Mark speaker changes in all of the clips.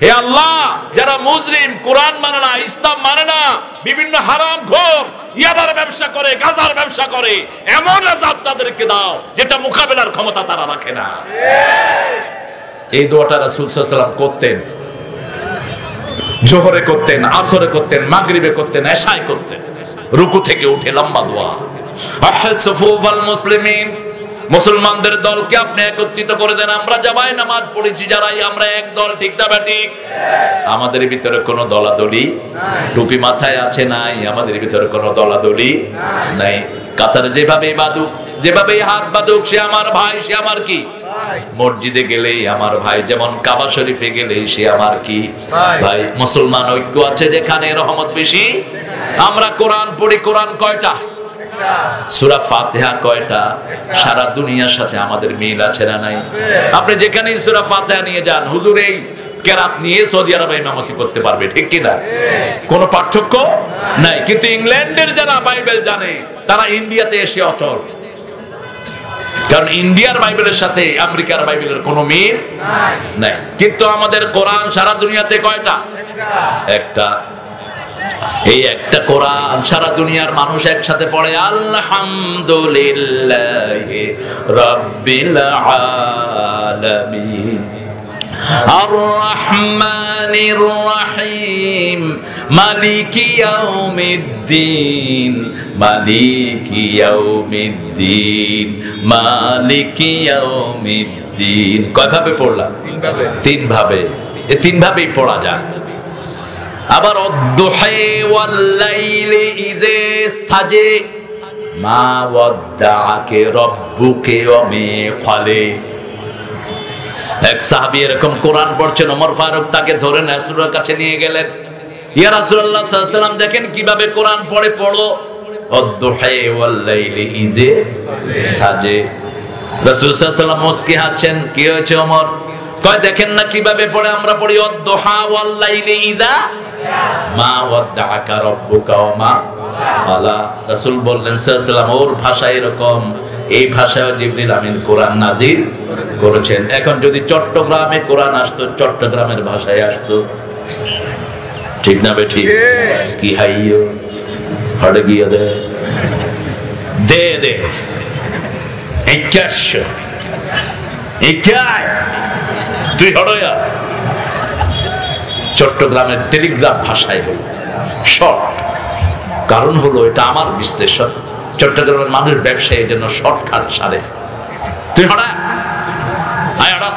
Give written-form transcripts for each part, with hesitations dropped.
Speaker 1: হে আল্লাহ, যারা মুজরিম, কোরআন মানে না, ইসলাম মানে না, বিভিন্ন হারামখোর, ইয়াবার ব্যবসা করে, গাঁজার ব্যবসা করে, এমন আযাব তাদেরকে দাও যেটা মোকাবেলার ক্ষমতা তারা রাখে না। এই দোয়াটা রাসূল সাল্লাল্লাহু আলাইহি ওয়াসাল্লাম করতেন, জোহরে করতেন, আসরে করতেন, মাগরিবে করতেন, এশায় করতেন, রুকু থেকে উঠে লম্বা দোয়া। আহসুফুল মুসলিমিন, মুসলমানদের দলকে আপনি একত্রিত করে দেন। আমরা জামায় নামাজ পড়েছি যারাই, আমরা এক দল, ঠিক না ব্যাঠিক? আমাদের ভিতরে কোনো দলাদলি, টুপি মাথায় আছে নাই, আমাদের ভিতরে কোনো দলাদলি নাই। কাতারে যেভাবে বাদুক, যেভাবে হাত বাদুক, সে আমার ভাই, সে আমার কি? মসজিদে গেলেই আমার ভাই, যেমন কাবা শরীফে গেলেই সে আমার কি ভাই। মুসলমান ঐক্য আছে যেখানে রহমত বেশি। আমরা কোরআন পড়ি, কোরআন কয়টা? সূরা ফাতিহা কয়টা? সারা দুনিয়ার সাথে আমাদের মিল আছে না নাই? আপনি যেখানেই সূরা ফাতিহা নিয়ে যান, হুজুর এই কেরাত নিয়ে সৌদি আরবে ইমামতি করতে পারবে, ঠিক কি না? কোনো পার্থক্য নাই। কিন্তু ইংল্যান্ডের যারা বাইবেল জানে তারা ইন্ডিয়াতে এসে অচল, কারণ ইন্ডিয়ার বাইবেলের সাথে আমেরিকার বাইবেলের কোনো মিল নাই। কিন্তু আমাদের কোরআন সারা দুনিয়াতে কয়টা? একটা। এই একটা কোরআন সারা দুনিয়ার মানুষ একসাথে পড়ে আলহামদুলিল্লাহি রাব্বিল আলামিন আর রহমানির রহিম মালিকি ইয়াউমিদ্দিন মালিকি ইয়াউমিদ্দিন মালিকি ইয়াউমিদ্দিন। কয়ভাবে পড়লাম? তিন ভাবে। এই তিন ভাবেই পড়া যায়। আবার অদ্দুহাই ওয়াল লাইলি ইযা সাজে মা ওয়াদ্দাআকে রাব্বুকে ওয়া মা ক্বালে। এক সাহাবী এরকম কোরআন পড়ছেন, ওমর ফারুক তাকে ধরে রাসূলের কাছে নিয়ে গেলেন। ইয়া রাসূলুল্লাহ সাল্লাল্লাহু আলাইহি ওয়াসাল্লাম, দেখেন কিভাবে কোরআন পড়ে, পড়ো অদ্দুহাই ওয়াল লাইলি ইযা সাজে। রাসূল সাল্লাল্লাহু আলাইহি ওয়াসাল্লাম মুস্কি হাসছেন। কি হয়েছে ওমর? কয় দেখেন না কিভাবে পড়ে, আমরা পড়ি অদ্দুহা ওয়াল লাইলি ইযা মা ওয়াদ্দাআকা রাব্বুকা ওয়া মা ক্বালা। রাসূল বললেন সাল্লাল্লাহু আলাইহি ওয়াসাল্লাম, ওর ভাষা এরকম, এই ভাষায় জিবরিল আমিন কোরআন নাজিল করেছেন। এখন যদি চট্টগ্রামে কোরআন আসতো, চট্টগ্রামের ভাষায় আসতো, ঠিক না বেঠি? কি হাইয়ো হড় গিয়ে দে দে দে এইকাশ এইকাই তুই হড়য়া, চট্টগ্রামের টেলিগ্রাফ ভাষায় হলো শর্ট। কারণ হলো, এটা আমার বিশ্লেষণ, চট্টগ্রামের মানুষ ব্যবসায়ীর জন্য শর্টকাট সারে। তুই হড়া হাই হড়া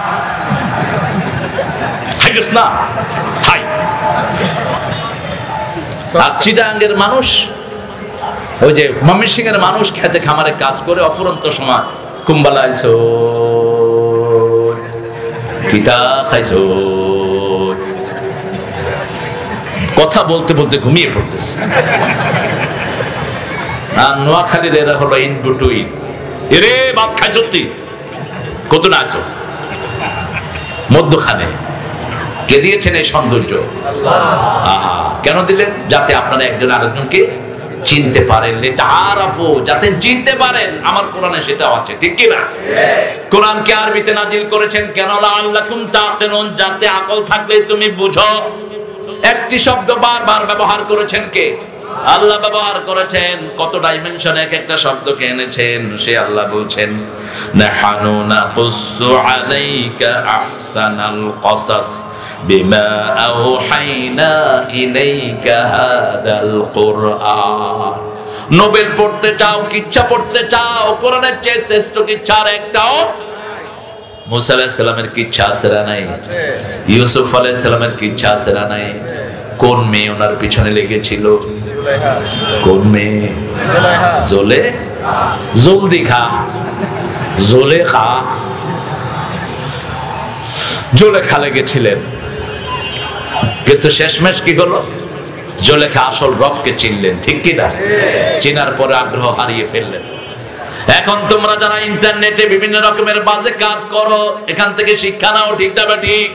Speaker 1: হাই না হাই। আর চিটাঙ্গের মানুষ, ওই যে ময়মনসিংহ এর মানুষ খেতে খামারে কাজ করে অফুরন্ত সময় কুম্বালাইছো কিতা খাইছো, কথা বলতে বলতে ঘুমিয়ে পড়তেছে। আর নোয়াখালীর এরা হলো ইন বিটুইন, এরে ভাত খাই সত্যি কত না আছো মধ্যখানে। কে দিয়েছেন এই সৌন্দর্য? আহা, কেন দিলেন? যাতে আপনারা একজন আরেকজনকে চিনতে পারেন, যাতে চিনতে পারেন। আমার কোরআনে সেটাও আছে, ঠিক কি না? কোরআনকে আরবিতে নাজিল করেছেন কেন? লাআল্লাকুম তাকিলুন, যাতে আকল থাকলে তুমি বুঝো। একটি শব্দ বারবার ব্যবহার করেছেন কে? আল্লাহ ব্যবহার করেছেন। কত ডাইমেনশনে এক একটা শব্দকে এনেছেন, সে আল্লাহ বলছেন নাহানু নাকুসু আলাইকা আহসানাল কসাস বিমা আওহাইনা ইলাইকা হাদাল কুরআন। নোবেল পড়তে চাও, কিচ্ছা পড়তে চাও, কোরআনের চেয়ে শ্রেষ্ঠ কিচ্ছার একটাও। মুসা আলাইহিস সালামের কিচ্ছা আছে না নাই? ইউসুফ আলাইহিস সালামের কিচ্ছা আছে না নাই? কোন মেয়ে ওনার পিছনে লেগেছিল? কোন মেয়ে? জলদিখা জোলেখা জোলেখা লেগেছিলেন। কিন্তু শেষমেশ কি হলো? জোলেখা আসল রবকে চিনলেন, ঠিক কি না? চিনার পরে আগ্রহ হারিয়ে ফেললেন। এখন তোমরা যারা ইন্টারনেটে বিভিন্ন রকমের বাজে কাজ করো, এখান থেকে শিক্ষা নাও, ঠিক না ঠিক?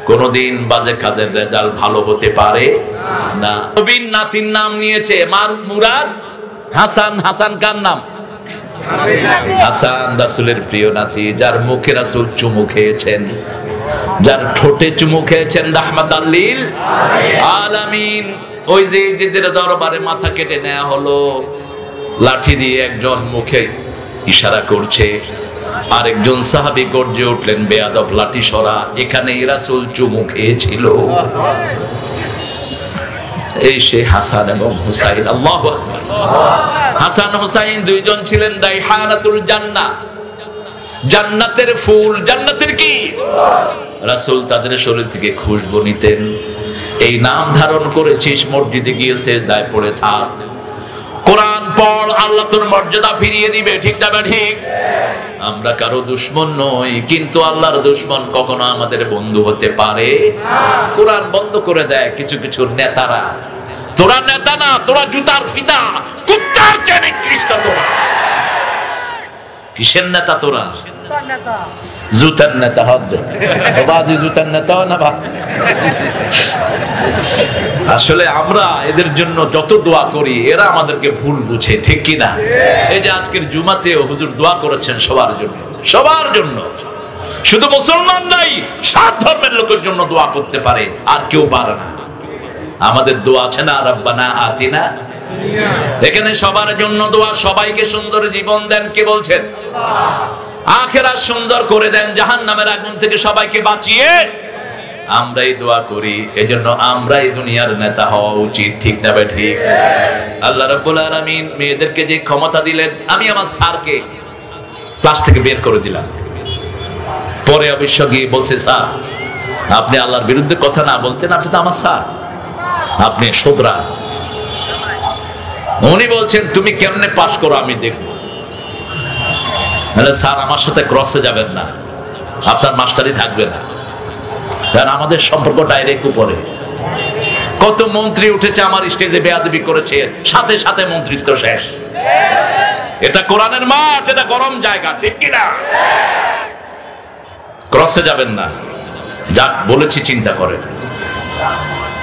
Speaker 1: কোনদিন বাজে কাজের রেজাল্ট ভালো হতে পারে না। নবীন নাতির নাম নিয়েছে মুরাদ হাসান। হাসান কার নাম? হাসান রাসূলের প্রিয় নাতি, যার মুখে রাসূল চুমু খেয়েছেন। যার ঠোঁটে চুমু খেয়েছেন রাহমাতাল লিল আলামিন। ওই যে ইজিদের দরবারে মাথা কেটে নেওয়া হলো, লাঠি দিয়ে একজন মুখে ইশারা করছে, আরেকজন সাহাবী গর্জে উঠলেন, বেয়াদব লাঠি সরা, এখানে রাসূল চুমু খেয়েছিল। এই সে হাসান এবং হুসাইন। আল্লাহু আকবার। হাসান হুসাইন দুইজন ছিলেন রাইহানাতুল জান্নাহ, জান্নাতের ফুল। জান্নাতের কি? রাসূল তাদের শরীর থেকে খুশবু নিতেন। এই নাম ধারণ করেছিস, মসজিদে গিয়ে সিজদায় পড়ে থাক, কোরআন পড়, আল্লাহ তোর মর্যাদা ফিরিয়ে দিবে। ঠিক না ঠিক? আমরা কারো দুশমন নই, কিন্তু আল্লাহর দুশমন কখনো আমাদের বন্ধু হতে পারে। কোরআন বন্ধ করে দেয় কিছু কিছু নেতারা। তোরা নেতা না, তোরা জুতার ফিতা, কুত্তার চেয়ে নিকৃষ্ট তোরা। কিসের নেতা তোরা? জুতার নেতা। বাজি জুতার নেতা না বা? আসলে আমরা এদের জন্য যত দোয়া করি, এরা আমাদেরকে ভুল বুঝে। ঠিক কি না? এই যে আজকের জুমাতে হুজুর দোয়া করেছেন সবার জন্য, সবার জন্য, শুধু মুসলমান নাই, সব ধর্মের লোকের জন্য দোয়া করতে পারে, আর কেউ পারে না। আমাদের দোয়া আছে না, রব্বানা আতিনা। এখানে সবার জন্য দোয়া, সবাইকে সুন্দর জীবন দেন। কে বলছেন? আখিরাত সুন্দর করে দেন, জাহান্নামের আগুন থেকে সবাইকে বাঁচিয়ে আমরাই দোয়া করি। এজন্য আমরাই দুনিয়ার নেতা হওয়া উচিত। ঠিক না ঠিক? আল্লাহ রাব্বুল আলামিন মেয়েদেরকে যে ক্ষমতা দিলেন, আমি আমার স্যারকে ক্লাস থেকে বের করে দিলাম। পরে অবশ্য গিয়ে বলছে, স্যার আপনি আল্লাহর বিরুদ্ধে কথা না বলতেন, আপনি তো আমার স্যার, আপনি শোধরা। উনি বলছেন, তুমি কেমনে পাস করো আমি দেখবো। স্যার আমার সাথে ক্রসে যাবেন না, আপনার মাস্টারই থাকবে না, কারণ আমাদের সম্পর্ক ডাইরেক্ট উপরে। কত মন্ত্রী উঠেছে আমার স্টেজে, বেয়াদবি করেছে, সাথে সাথে মন্ত্রিত্ব শেষ। এটা কোরআনের মাঠ, এটা গরম জায়গা। ঠিক কিনা? ক্রসে যাবেন না, যাক বলেছি চিন্তা করেন।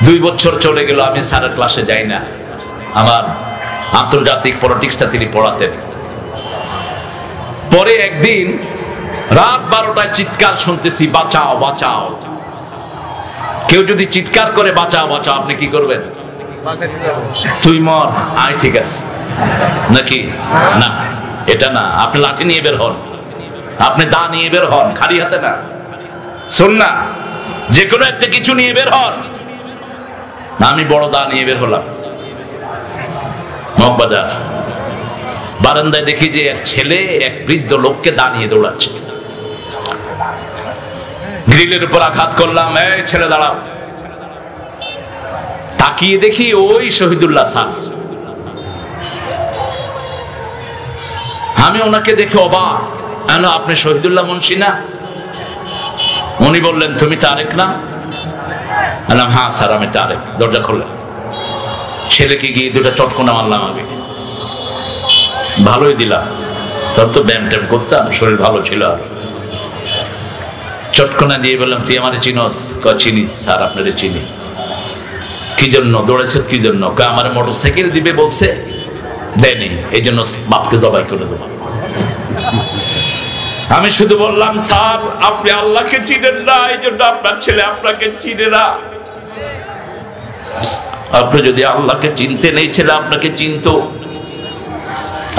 Speaker 1: 2 বছর চলে গেল, আমি স্যারের ক্লাসে যাই না। আমার আন্তর্জাতিক পলিটিক্সটা তিনি পড়াতেন। পরে একদিন রাত 12টায় চিৎকার শুনতেছি, বাঁচাও বাঁচাও। কেউ যদি চিৎকার করে বাঁচাও বাঁচাও, আপনি কি করবেন? তুই মর, আয়, ঠিক আছে নাকি? না, এটা না। আপনি লাঠি নিয়ে বের হন, আপনি দা নিয়ে বের হন, খালি হাতে না। শোন না, যে কোনো একটা কিছু নিয়ে বের হন। আমি বড় দা নিয়ে বের হলাম। মগবাজার বারান্দায় দেখি যে এক ছেলে এক বৃদ্ধ লোককে দা নিয়ে দৌড়াচ্ছে। গ্রিলের উপর আঘাত করলাম, এই ছেলে দাঁড়াও। তাকিয়ে দেখি ওই শহীদুল্লাহ স্যার। আমি ওনাকে দেখে অবাক, আপনি শহীদুল্লাহ মুন্সি না? উনি বললেন, তুমি তারেক না? বললাম, হ্যাঁ স্যার আমি তারেক। দরজা খুললেন, ছেলেকে গিয়ে 2টা চটকনা মারলাম। আগে ভালোই দিলাম, তখন তো ব্যায়াম ট্যাম করতাম, শরীর ভালো ছিল। আর চটকনা দিয়ে বললাম, তুই আমারে চিনস? চিনি স্যার, আপনারে চিনি। কি জন্য দৌড়েছে? কি জন্য? আমার মোটরসাইকেল দিবে বলছে, দেয়নি, এই জন্য বাপকে জবাই করে দেবো। আমি শুধু বললাম, স্যার আপনি আল্লাহকে চিনেন না, এই জন্য আপনার ছেলে আপনাকে চিনে না। আপনি যদি আল্লাহকে চিনতেন, এই ছেলে আপনাকে চিনতো।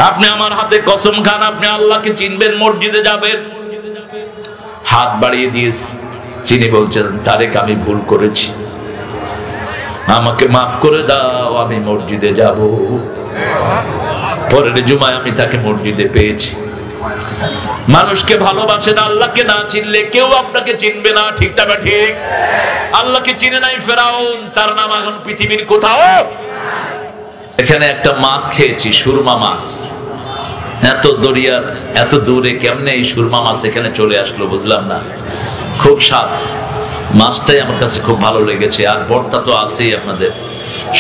Speaker 1: আপনি আমার হাতে কসম খান, আপনি আল্লাহকে চিনবেন, মসজিদে যাবেন। হাত বাড়িয়ে দিয়েছি। চিনি বলছেন, তারেক আমি ভুল করেছি, আমাকে মাফ করে দাও, আমি মসজিদে যাব। পরের জুমায় আমি তাকে মসজিদে পেয়েছি। মানুষকে ভালোবাসেন, আল্লাহকে না চিনলে কেউ আপনাকে চিনবে না। ঠিক না ঠিক? আল্লাহকে চিনে নাই ফেরাউন, তার নাম এখন পৃথিবীর কোথাও। এখানে একটা মাছ খেয়েছি, সুরমা মাছ। এত দরিয়ার এত দূরে কেমনে এই সুরমা মাছ এখানে চলে আসলো বুঝলাম না। খুব স্বাদ, মাছটাই আমার কাছে খুব ভালো লেগেছে। আর ভর্তা তো আছেই, আপনাদের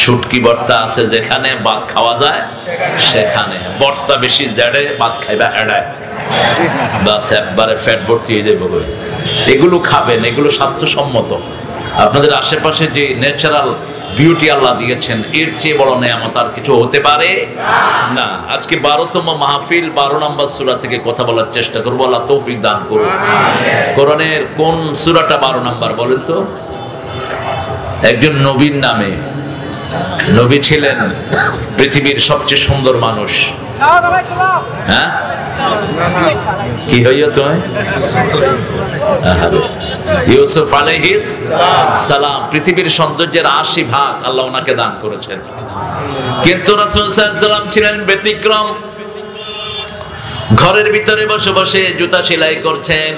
Speaker 1: শুটকি ভর্তা আছে, যেখানে ভাত খাওয়া যায় সেখানে ভর্তা বেশি দেড়ে, ভাত খাইবা এড়ায়, বাস একবারে ফ্যাট ভর্তি হয়ে যাবে। এগুলো খাবেন, এগুলো স্বাস্থ্যসম্মত। আপনাদের আশেপাশে যে ন্যাচারাল বিউটি আল্লাহ দিয়েছেন, এর চেয়ে বড় নেয়ামত আর কিছু হতে পারে না। আজকে 12তম মাহফিল, 12 নম্বর সূরা থেকে কথা বলার চেষ্টা করবো। আল্লাহ তৌফিক দান করুন। কোরআনের কোন সূরাটা 12 নম্বর বলেন তো? একজন নবীর নামে, নবী ছিলেন পৃথিবীর সবচেয়ে সুন্দর মানুষ। হ্যাঁ, কি হইয়া তুমি? ইউসুফ আলাইহিস সালাম, পৃথিবীর সৌন্দর্যের 80% আল্লাহ ওনাকে দান করেছেন। কিন্তু রাসূল সাল্লাল্লাহু আলাইহি ওয়াসাল্লাম ছিলেন ব্যতিক্রম। ঘরের ভিতরে বসে বসে জুতা সেলাই করছেন,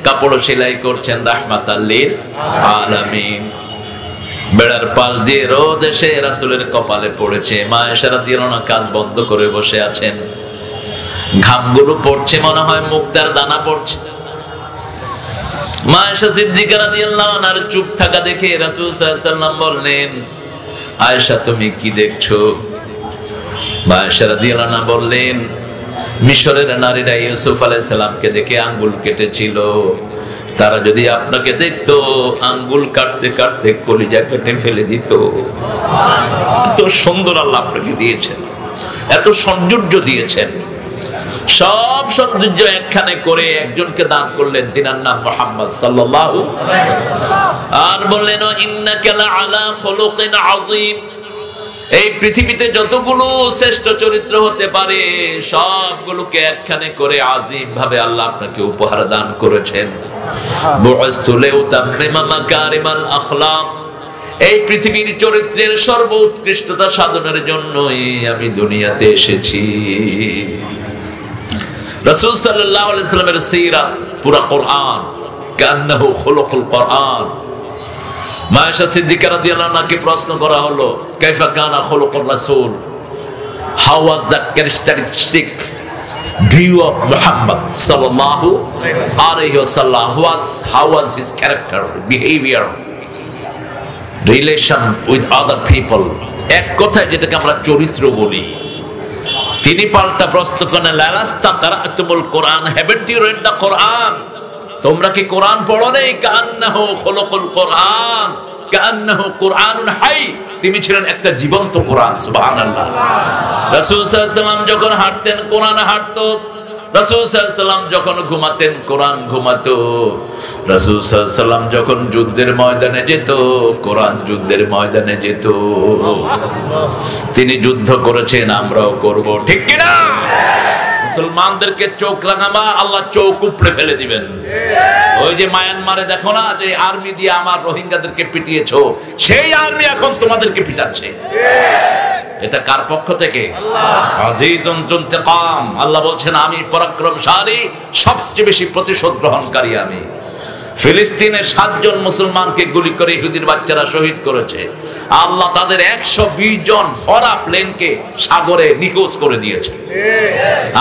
Speaker 1: কাপড় সেলাই করছেন, রাহমাতাল লিল আলামিন। বেড়ার পাশ দিয়ে রোদ এসে রাসূলের কপালে পড়েছে। মা আয়েশা রাদিয়াল্লাহু আনহা কাজ বন্ধ করে বসে আছেন, ঘামগুলো পড়ছে, মনে হয় মুক্তার দানা পড়ছে। মা আয়েশা সিদ্দিকা রাদিয়াল্লাহু আনহার চুপ থাকা দেখে রাসূল সাল্লাল্লাহু আলাইহি ওয়াসাল্লাম বললেন, আয়েশা তুমি কি দেখছো? মা আয়েশা রাদিয়াল্লাহু আনহা বললেন, মিশরের নারীরা ইউসুফ আলাইহিস সালামকে দেখে আঙ্গুল কেটেছিল, তারা যদি আপনাকে দেখতো আঙ্গুল কাটতে কাটতে কলিজা কেটে ফেলে দিত। এত সুন্দর আল্লাহ আপনাকে দিয়েছেন, এত সৌন্দর্য দিয়েছেন, সব সৌন্দর্য একখানে করে একজনকে দান করলেন, তিনার নাম মুহাম্মদ সাল্লাল্লাহু আলাইহি ওয়াসাল্লাম। আর বললেন, ইন্নাকা লাআলা খুলুকিন আযীম। এই পৃথিবীতে যতগুলো শ্রেষ্ঠ চরিত্র হতে পারে সবগুলোকে একখানে করে আযীম ভাবে আল্লাহ আপনাকে উপহার দান করেছেন। বুইসতু লিউতাম্মিমা মাকারিমাল আখলাক। এই পৃথিবীর চরিত্রের সর্বোৎকৃষ্টতা সাধনের জন্যই আমি দুনিয়াতে এসেছি। রাসূল সাল্লাল্লাহু আলাইহি ওয়াসাল্লামের সিরাত পুরা কোরআন, কান্নাহু খুলুকুল কোরআন। মা আয়েশা সিদ্দিকা রাদিয়াল্লাহু আনহাকে প্রশ্ন করা হলো, কাইফা কানা খুলুকুর রাসূল, how was that characteristic view of Muhammad সাল্লাল্লাহু আলাইহি ওয়াসাল্লাম, how was his character, behaviour, relation with other people. এক কথায় যেটাকে আমরা চরিত্র বলি। তিনি পাল্টা প্রশ্ন করেন, লালাস্তা কারাতুমুল কোরআন, হ্যাভেন্ট ইউ রেড দ্য কোরআন? তোমরা কি কোরআন পড়ো নাই? কান্নাহু খুলুকুল কোরআন, কান্নাহু কুরআনুন হাই। তিনি ছিলেন একটা জীবন্ত কোরআন। সুবহানাল্লাহ। রাসূল সাল্লাল্লাহু আলাইহি ওয়াসাল্লাম যখন হাঁটতেন কোরআন হাঁটতো, রাসূল সাল্লাল্লাহু আলাইহি ওয়াসাল্লাম যখন ঘুমাতেন কোরআন ঘুমাতো, রাসূল সাল্লাল্লাহু আলাইহি ওয়াসাল্লাম যখন যুদ্ধের ময়দানে যেত কোরআন যুদ্ধের ময়দানে যেত। তিনি যুদ্ধ করেছেন, আমরাও করব, ঠিক কি না? মুসলমানদেরকে চোখ রাঙাবা, আল্লাহ চোখ উপড়ে ফেলে দিবেন। ওই যে মায়ানমারে দেখো না, যে আর্মি দিয়ে আমার রোহিঙ্গাদেরকে পিটিয়েছো, সেই আর্মি এখন তোমাদেরকে পিটাচ্ছে। এটা কার পক্ষ থেকে? আজিজুন যুনতিকাম। আল্লাহ বলছেন, আমি পরাক্রমশালী, সবচেয়ে বেশি প্রতিশোধ গ্রহণকারী আমি। ফিলিস্তিনের 7 জন মুসলমানকে গুলি করে ইহুদির বাচ্চারা শহীদ করেছে। আল্লাহ তাদের 120 জন ফরা প্লেনকে সাগরে নিখোঁজ করে দিয়েছে।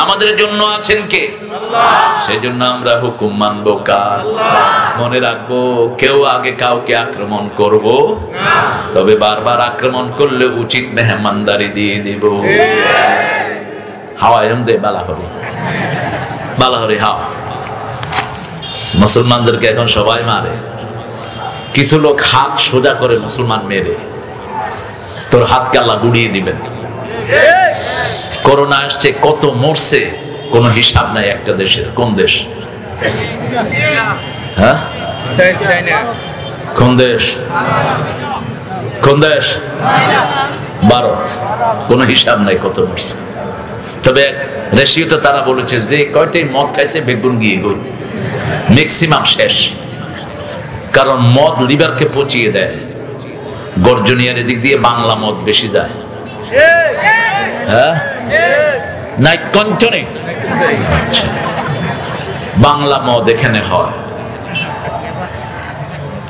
Speaker 1: আমাদের জন্য আছেন কে? আল্লাহ। সেজন্য আমরা হুকুম মানবো কার? মনে রাখবো, কেউ আগে কাউকে আক্রমণ করব না, তবে বারবার আক্রমণ করলে উচিত মেহমানদারি দিয়ে দিব। হাওয়া এমদে বালাহরি বালাহরি হাওয়া। মুসলমানদেরকে এখন সবাই মারে। কিছু লোক হাত সোজা করে মুসলমান মেরে, তোর হাতকে আল্লাহ গুড়িয়ে দিবেন। করোনা আসছে, কত মরছে কোন হিসাব নাই একটা দেশের। কোন দেশ? হ্যাঁ, কোন দেশ? কোন দেশ? ভারত। কোন হিসাব নাই কত মরছে। তবে রেশিওতে তারা বলেছে যে কয়টাই মদ খাইছে বেগুন গিয়ে গই, ম্যাক্সিমাম শেষ। কারণ মদ লিভারকে পচিয়ে দেয়। গর্জনিয়ার এদিক দিয়ে বাংলা মদ বেশি যায়। হ্যাঁ, নাইট কন্টনে বাংলা মদ এখানে হয়।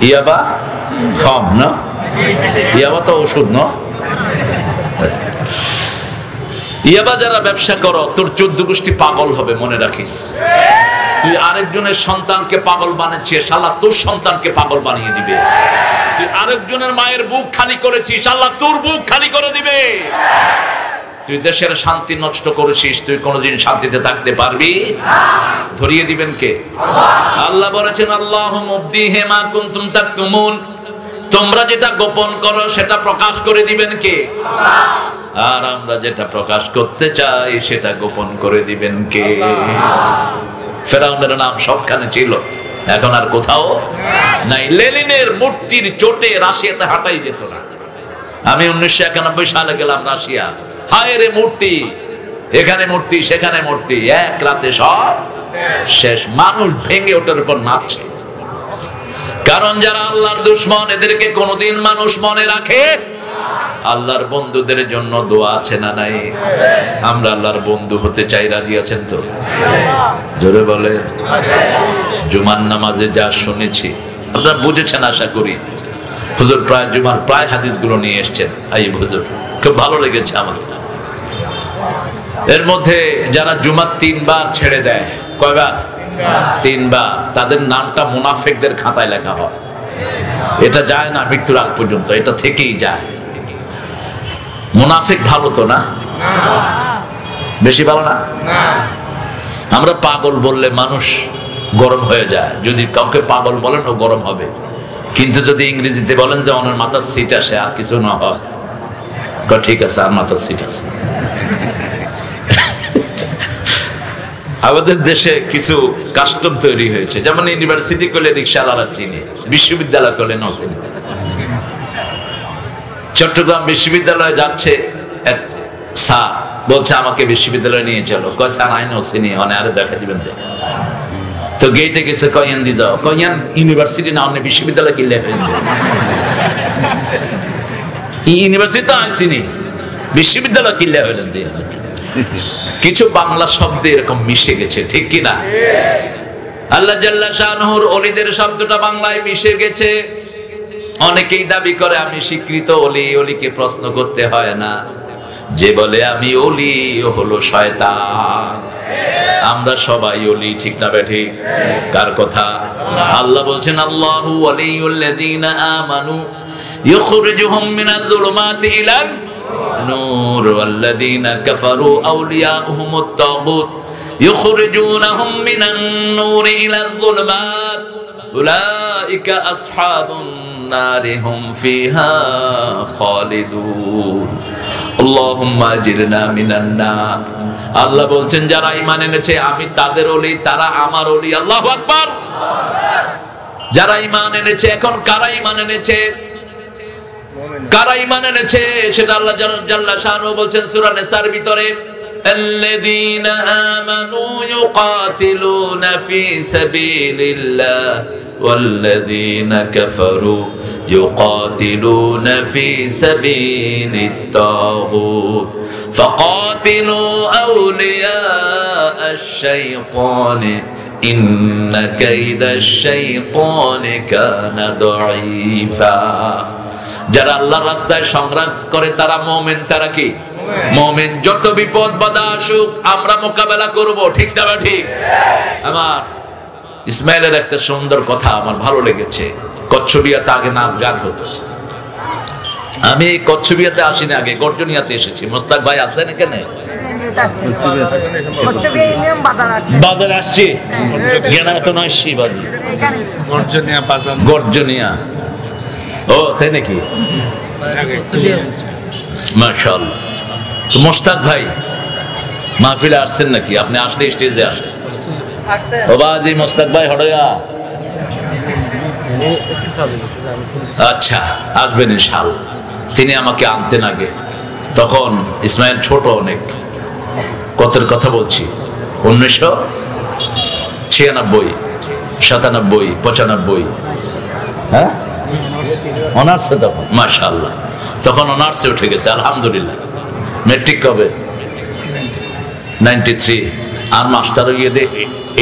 Speaker 1: ইয়াবা কম না? ইয়াবা তো ওষুধ না? ইয়াবা যারা ব্যবসা করো, তোর 14 গোষ্ঠী পাগল হবে, মনে রাখিস। তুই আরেকজনের সন্তানকে পাগল বানাচ্ছিস, আল্লাহ তোর সন্তানকে পাগল বানিয়ে দিবে। তুই আরেকজনের মায়ের বুক খালি করেছিস, আল্লাহ তোর বুক খালি করে দিবে। তুই দেশের শান্তি নষ্ট করেছিস, তুই কোনোদিন শান্তিতে থাকতে পারবি না। ধরিয়ে দিবেন কে? আল্লাহ বলেছেন, আল্লাহু মুবদিহি মা কুনতুম তাকতুমুন। তোমরা যেটা গোপন করো সেটা প্রকাশ করে দিবেন কে? আর আমরা যেটা প্রকাশ করতে চাই সেটা গোপন করে দিবেন কে? ফেরাউনের নাম সবখানে ছিল, এখন আর কোথাও নাই। লেনিনের মূর্তির চোটে রাশিয়াতে হাঁটাই যেত না। আমি 1991 সালে গেলাম রাশিয়া, হায় রে মূর্তি, এখানে মূর্তি সেখানে মূর্তি, এক রাতে সব শেষ। মানুষ ভেঙে ওটার উপর নাচছে। কারণ যারা আল্লাহর দুশমন এদেরকে কোনোদিন মানুষ মনে রাখে? আল্লাহর বন্ধুদের জন্য দোয়া আছে না নাই? আমরা আল্লাহর বন্ধু হতে চাই, রাজি আছেন তো? জোরে বলে। জুমার নামাজে যা শুনেছি আপনারা বুঝেছেন আশা করি। হুজুর প্রায় জুমার প্রায় হাদিসগুলো নিয়ে এসছেন। আইব হুজুর, খুব ভালো লেগেছে আমার। এর মধ্যে যারা জুমার 3 বার ছেড়ে দেয়, কয়বার? 3 বার, তাদের নামটা মুনাফিকদের খাতায় লেখা হয়। এটা যায় না মৃত্যুর আগ পর্যন্ত, এটা থেকেই যায়। মুনাফিক ভালো তো না? বেশি ভালো না? আমরা পাগল বললে মানুষ গরম হয়ে যায়। যদি কাউকে পাগল বলেন ও গরম হবে, কিন্তু যদি ইংরেজিতে বলেন যে ওনার মাথার সিট আসে আর কিছু না হয়, ঠিক আছে আর মাথার সিট আছে। আমাদের দেশে কিছু কাস্টম তৈরি হয়েছে, যেমন ইউনিভার্সিটি করলে রিক্সাওয়ালা চিনি, বিশ্ববিদ্যালয় করলে ন চিনি। চট্টগ্রাম বিশ্ববিদ্যালয়ে যাচ্ছে এক স্যার, বলছে আমাকে বিশ্ববিদ্যালয়ে নিয়ে চলো। কয় স্যার আইন চিনি, অনে আরে দেখা দিবেন। তো গেটে গেছে, কয়ান দি যাও, কয়ান ইউনিভার্সিটি না অন্য বিশ্ববিদ্যালয় কিনলে ইউনিভার্সিটি তো আসিনি, বিশ্ববিদ্যালয় কিনলে হইলেন দিয়ে। কিছু বাংলা শব্দ এরকম মিশে গেছে, ঠিক কিনা? আল্লাহ জাল্লা শানহুর ওলিদের শব্দটা বাংলায় মিশে গেছে। অনেকেই দাবি করে আমি স্বীকৃত ওলি, ওলিকে প্রশ্ন করতে হয় না। যে বলে আমি ওলি ও হলো শয়তান। আমরা সবাই ওলি, ঠিক না বেঠি? কার কথা? আল্লাহ বলছেন আল্লাহু ওয়ালিউল্লাযীনা আমানু ইখরিজুহুম মিনাজ যুলুমাতি ইলান নূর ওয়াল্লাযীনা কাফারু আউলিয়াউহুমুত তাগুত ইখরিজুনাহুম মিনান নূরি ইলায যুলুমাত উলাইকা আসহাবুন নারি হুম ফিহা খালিদুন। আল্লাহুম্মা আজিরনা মিনান নার। আল্লাহ বলছেন যারা ঈমান এনেছে আমি তাদের ওলি, তারা আমার ওলি। আল্লাহু আকবার। যারা ঈমান এনেছে, এখন কারা ঈমান এনেছে? কারা ঈমান এনেছে সেটা আল্লাহ জাল্লা শানহু বলছেন সূরা নিসার ভিতরে, আল্লাযীনা আমানু ইউকাতিলুনা ফি সাবিলিল্লাহ ওয়াল্লাযীনা কাফারু ইউকাতিলুনা ফি সাবিলিত তাগুত ফাকাতিলু আউলিয়া আশ-শাইতানি ইন্না কাইদাশ শাইতানি কানা দাঈফা। যারা আল্লাহর রাস্তায় সংগ্রাম করে তারা মুমিন। তারা কি মুমিন? যত বিপদ বাধা আসুক আমরা মোকাবেলা করব, ঠিক না ঠিক? আমার ইসমাইলের একটা সুন্দর কথা আমার ভালো লেগেছে। কচ্ছবিয়াতে আগে নাচ গান হতো। আমি এই কচ্ছবিয়াতে আসিনি, আগে গর্জনিয়াতে এসেছি। মোস্তাক ভাই আছেন এখানে? বাজার আসছি, গর্জনিয়া। ও তাই নাকি? মাশাআল্লাহ। তো মোস্তাক ভাই মাহফিলে আসছেন নাকি? আপনি আসলে স্টেজে আসেন। ও বাজি মোস্তাক ভাই হড়য়া। আচ্ছা, আসবেন ইনশাআল্লাহ। তিনি আমাকে আনতেন আগে, তখন ইসমাইল ছোট অনেক। কতের কথা বলছি, 1996, 97, 95। হ্যাঁ, অনার্সে তখন। মাশাআল্লাহ, তখন অনার্সে উঠে গেছে আলহামদুলিল্লাহ। মেট্রিক কবে? 93। আর মাস্টার ইয়ে দে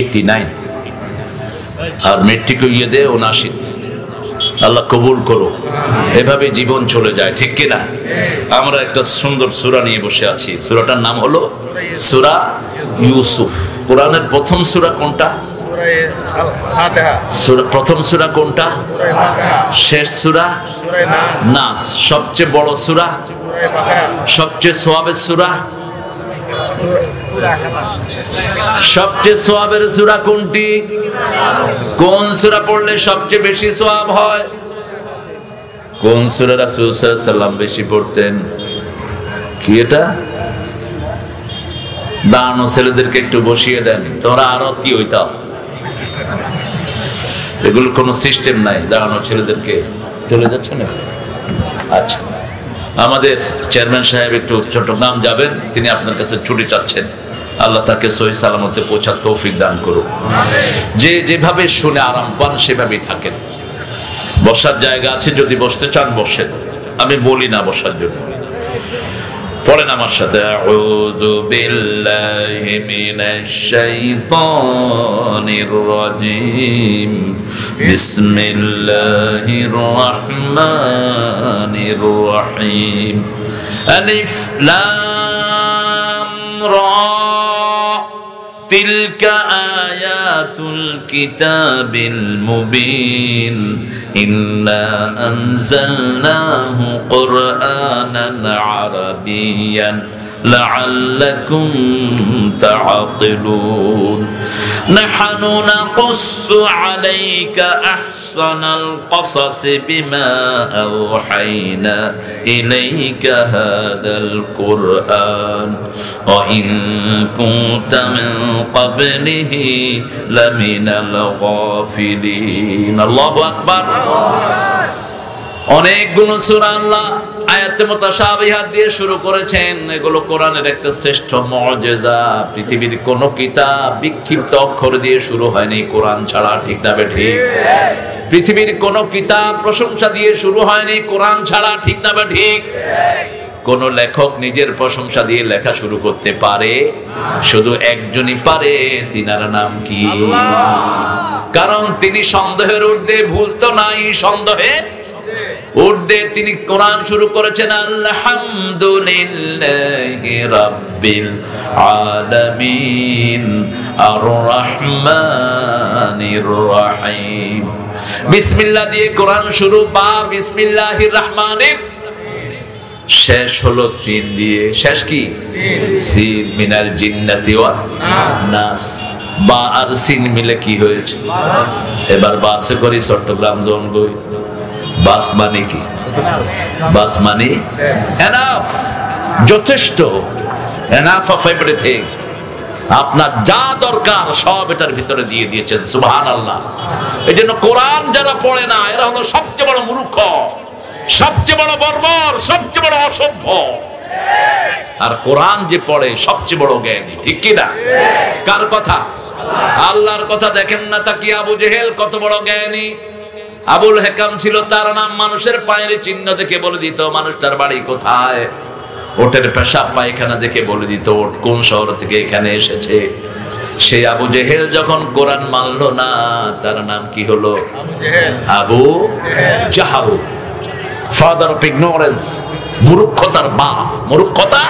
Speaker 1: 89, আর মেট্রিক ইয়ে দে 79। আল্লাহ কবুল করো। এভাবে জীবন চলে যায়, ঠিক কিনা? আমরা একটা সুন্দর সূরা নিয়ে বসে আছি। সূরাটার নাম হলো সূরা ইউসুফ। কোরআনের প্রথম সূরা কোনটা? প্রথম সূরা কোনটা? শেষ সূরা নাস। সবচেয়ে বড় সূরা, সবচেয়ে সওয়াবের সূরা, সবচেয়ে সওয়াবের সূরা কোনটি? কোন সূরা পড়লে সবচেয়ে বেশি সওয়াব হয়? কোন সূরা রাসূল সাল্লাল্লাহু আলাইহি ওয়াসাল্লাম বেশি পড়তেন? কি এটা? দাঁড়ানো ছেলেদেরকে একটু বসিয়ে দেন, তোরা আরো কি হইতা? এগুলো কোনো সিস্টেম নাই। দাঁড়ানো ছেলেদেরকে চলে যাচ্ছে না। আচ্ছা, আমাদের চেয়ারম্যান সাহেব একটু চট্টগ্রাম যাবেন, তিনি আপনার কাছে ছুটি চাচ্ছেন। আল্লাহ তাকে সহি সালামতে পৌঁছার তৌফিক দান করুন। যে যেভাবে শুনে আরাম পান সেভাবেই থাকেন। বসার জায়গা আছে, যদি বসতে চান বসেন, আমি বলি না বসার জন্য। পড়েন আমার সাথে, আউযু বিল্লাহি মিনাশ শাইতানির রাজীম, বিসমিল্লাহির রাহমানির রহিম, আলিফ লাম রা, তিলকা আয়াতুল কিতাবিল মুবিন, ইন্না আনজালনাহু কুরআনান আরাবিয়্যান লাআল্লাকুম তাআকিলুন, নাহনু নাকুসসু আলাইকা আহসানাল ক্বাসাসি বিমা আওহাইনা ইলাইকা হাযাল কুরআন ওয়া ইন কুনতা মিন ক্বাবলিহি লামিনাল গাফিলিন। আল্লাহু আকবার। অনেকগুলো সূরা আল্লাহ আয়াতে মুতাশাবিহাত দিয়ে শুরু করেছেন। এগুলো কোরআনের একটা শ্রেষ্ঠ মুজিজা। পৃথিবীর কোন কিতাব বিক্ষিপ্ত অক্ষর দিয়ে শুরু হয়নি কোরআন ছাড়া, ঠিক না বেঠিক? পৃথিবীর কোন কিতাব প্রশংসা দিয়ে শুরু হয়নি কোরআন ছাড়া, ঠিক না বেঠিক? কোন লেখক নিজের প্রশংসা দিয়ে লেখা শুরু করতে পারে? শুধু একজনই পারে, তিনার নাম কি? কারণ তিনি সন্দেহের ঊর্ধ্বে, ভুল তো নাই, সন্দেহে ঊর্ধ্বে তিনি কোরআন শুরু করেছেন আলহামদুলিল্লাহি রাব্বিল আলামিন আর রহমানির রহিম। বিসমিল্লাহ দিয়ে কোরআন শুরু, বা বিসমিল্লাহির রহমানির, শেষ হলো সিন দিয়ে। শেষ কি? সিন মিনাল জিন্নাতি ওয়ান নাস। বা আর সিন মিলে কি হয়েছে? এবার বাসে করি চট্টগ্রাম জোন গই। বাস মানে কি? বাস মানে এনাফ, যথেষ্ট, এনাফ অফ এভরিথিং। আপনার যা দরকার সব এটার ভিতরে দিয়ে দিয়েছেন। সুবহানাল্লাহ। এই জন্য কোরআন যারা পড়ে না এরা হলো সবচেয়ে বড় মূর্খ, সবচেয়ে বড় বর্বর, সবচেয়ে বড় অসভ্য। আর কোরআন যে পড়ে সবচেয়ে বড় জ্ঞানী, ঠিক কি না? কার কথা? আল্লাহর কথা। দেখেন না তাকি আবু জেহেল কত বড় জ্ঞানী। আবুল হেকাম ছিল তার নাম। মানুষের পায়ের চিহ্ন দেখে বলে দিত মানুষটার বাড়ি কোথায়। ওটের পেশাব পায়খানা দেখে বলে দিত ওট কোন শহর থেকে এখানে এসেছে। সেই আবু জেহেল যখন কোরআন মানল না, তার নাম কি হলো? Abu Jahal. Father of ignorance, মূর্খতার বাপ। মূর্খতা।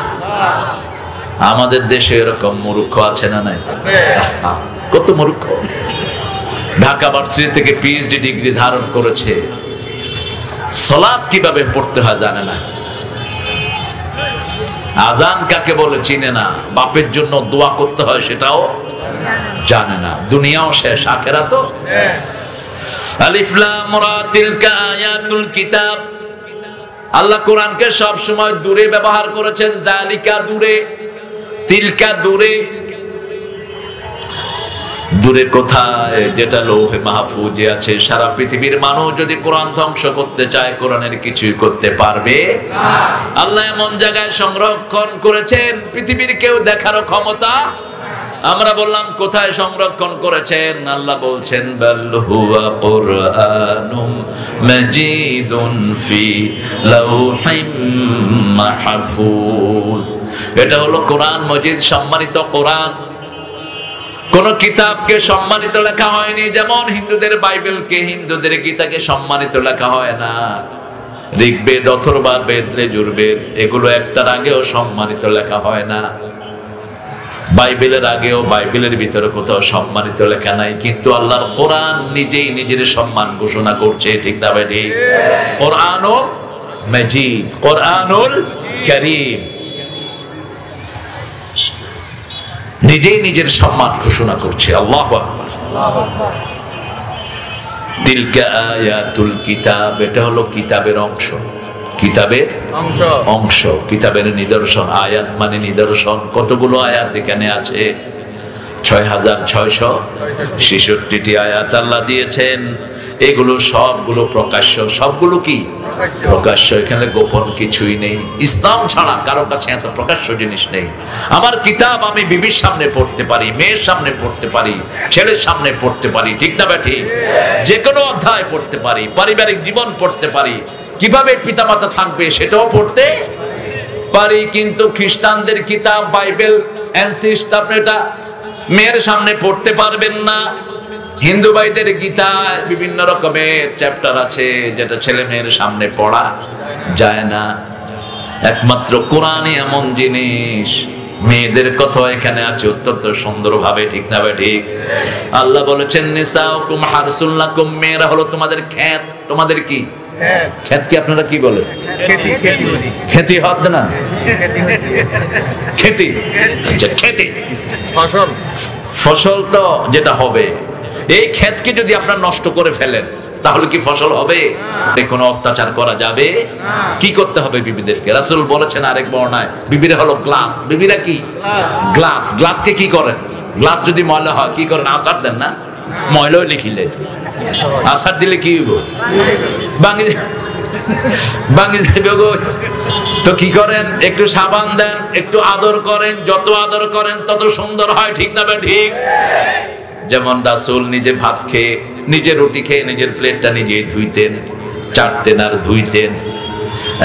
Speaker 1: আমাদের দেশে এরকম মূর্খ আছে না নাই? কত মূর্খ। ঢাকা ভার্সিটি থেকে পিএইচডি ডিগ্রি ধারণ করেছে, সালাত কিভাবে পড়তে হয় জানে না, আজান কাকে বলে চিনে না, বাপের জন্য দোয়া করতে হয় সেটাও জানে না। দুনিয়াও শেষ, আখিরাতও। আলিফ লাম রা, তিলকা আয়াতুল কিতাব। আল্লাহ কোরআনকে সব সময় দূরে ব্যবহার করেছেন। যালিকা দূরে, তিলকা দূরে। দূরে কোথায়? যেটা লৌহে মাহফুজে আছে। সারা পৃথিবীর মানুষ যদি কোরআন ধ্বংস করতে চায়, কোরআনের কিছুই করতে পারবে না। আল্লাহ এমন জায়গায় সংরক্ষণ করেছেন পৃথিবীর কেউ দেখারও ক্ষমতা। আমরা বললাম কোথায় সংরক্ষণ করেছেন? আল্লাহ বলছেন বাল হুয়া কুরআনুম মাজিদুন ফি লাউহিম মাহফুজ। এটা হলো কোরআন মজিদ, সম্মানিত কোরআন। কোন কিতাবকে সম্মানিত লেখা হয়নি। যেমন হিন্দুদের বাইবেলকে, হিন্দুদের গীতাকে সম্মানিত লেখা হয় না। ঋগ্বেদ, অথর্বা বেদ, যজুর্বেদ, এগুলো একটার আগেও সম্মানিত লেখা হয় না। বাইবেলের আগেও বাইবেলের ভিতরে কোথাও সম্মানিত লেখা নাই। কিন্তু আল্লাহর কোরআন নিজেই নিজের সম্মান ঘোষণা করছে, ঠিক না ভাই? ঠিক। কোরআনুল মাজিদ, কোরআনুল কারীম, নিজেই নিজের সম্মান ঘোষণা করছে। আল্লাহু আকবার। তিলকা আয়াতুল কিতাব, এটা হলো কিতাবের অংশ, কিতাবের অংশ, কিতাবের নিদর্শন। আয়াত মানে নিদর্শন। কতগুলো আয়াত এখানে আছে? 6666টি আয়াত আল্লাহ দিয়েছেন। এগুলো সবগুলো প্রকাশ্য, সবগুলো কি প্রকাশ্য, এখানে গোপন কিছুই নেই। ইসলাম ছাড়া কারো কাছে এত প্রকাশ্য জিনিস নেই। আমার কিতাব আমি বিবির সামনে পড়তে পারি, মেয়ের সামনে পড়তে পারি, ছেলের সামনে পড়তে পারি, ঠিক না ব্যাঠি? যে কোনো অধ্যায় পড়তে পারি, পারিবারিক জীবন পড়তে পারি, কিভাবে পিতামাতা থাকবে সেটাও পড়তে পারি। কিন্তু খ্রিস্টানদের কিতাব বাইবেল এনসিস্ট আপনি এটা মেয়ের সামনে পড়তে পারবেন না। হিন্দু ভাইদের গীতায় বিভিন্ন রকমের চ্যাপ্টার আছে যেটা ছেলে মেয়ের সামনে পড়া যায় না। একমাত্র কোরআনই এমন জিনিস, মেয়েদের কথা এখানে আছে অত্যন্ত সুন্দরভাবে, ঠিক না ভাই? ঠিক। আল্লাহ বলেছেন নিসাউকুম হারসুল লাকুম, মেয়েরা হলো তোমাদের ক্ষেত। তোমাদের কি ক্ষেত? কি আপনারা কি বলে? খেতি হদ না, খেতি, আচ্ছা খেতি, ফসল। ফসল তো যেটা হবে, এই ক্ষেতকে যদি আপনারা নষ্ট করে ফেলেন তাহলে কি ফসল হবে? কোনো অত্যাচার করা যাবে? কি করতে হবে বিবিদেরকে? রাসূল বলেছেন আরেক বর্ণায়, বিবিরা হলো গ্লাস। বিবিরা কি? গ্লাস। গ্লাসকে কি করেন? গ্লাস যদি ময়লা হয় কি করেন? আসার দেন না? ময়লা হইলে কি লেগে, আসার দিলে কি হইব? ভাঙি যাইবে গো। তো কি করেন? একটু সাবান দেন, একটু আদর করেন। যত আদর করেন তত সুন্দর হয়, ঠিক না ভাই? ঠিক। যেমন রাসূল নিজে ভাত খেয়ে, নিজে রুটি খেয়ে নিজের প্লেটটা নিজেই ধুইতেন, চাটতেন আর ধুইতেন।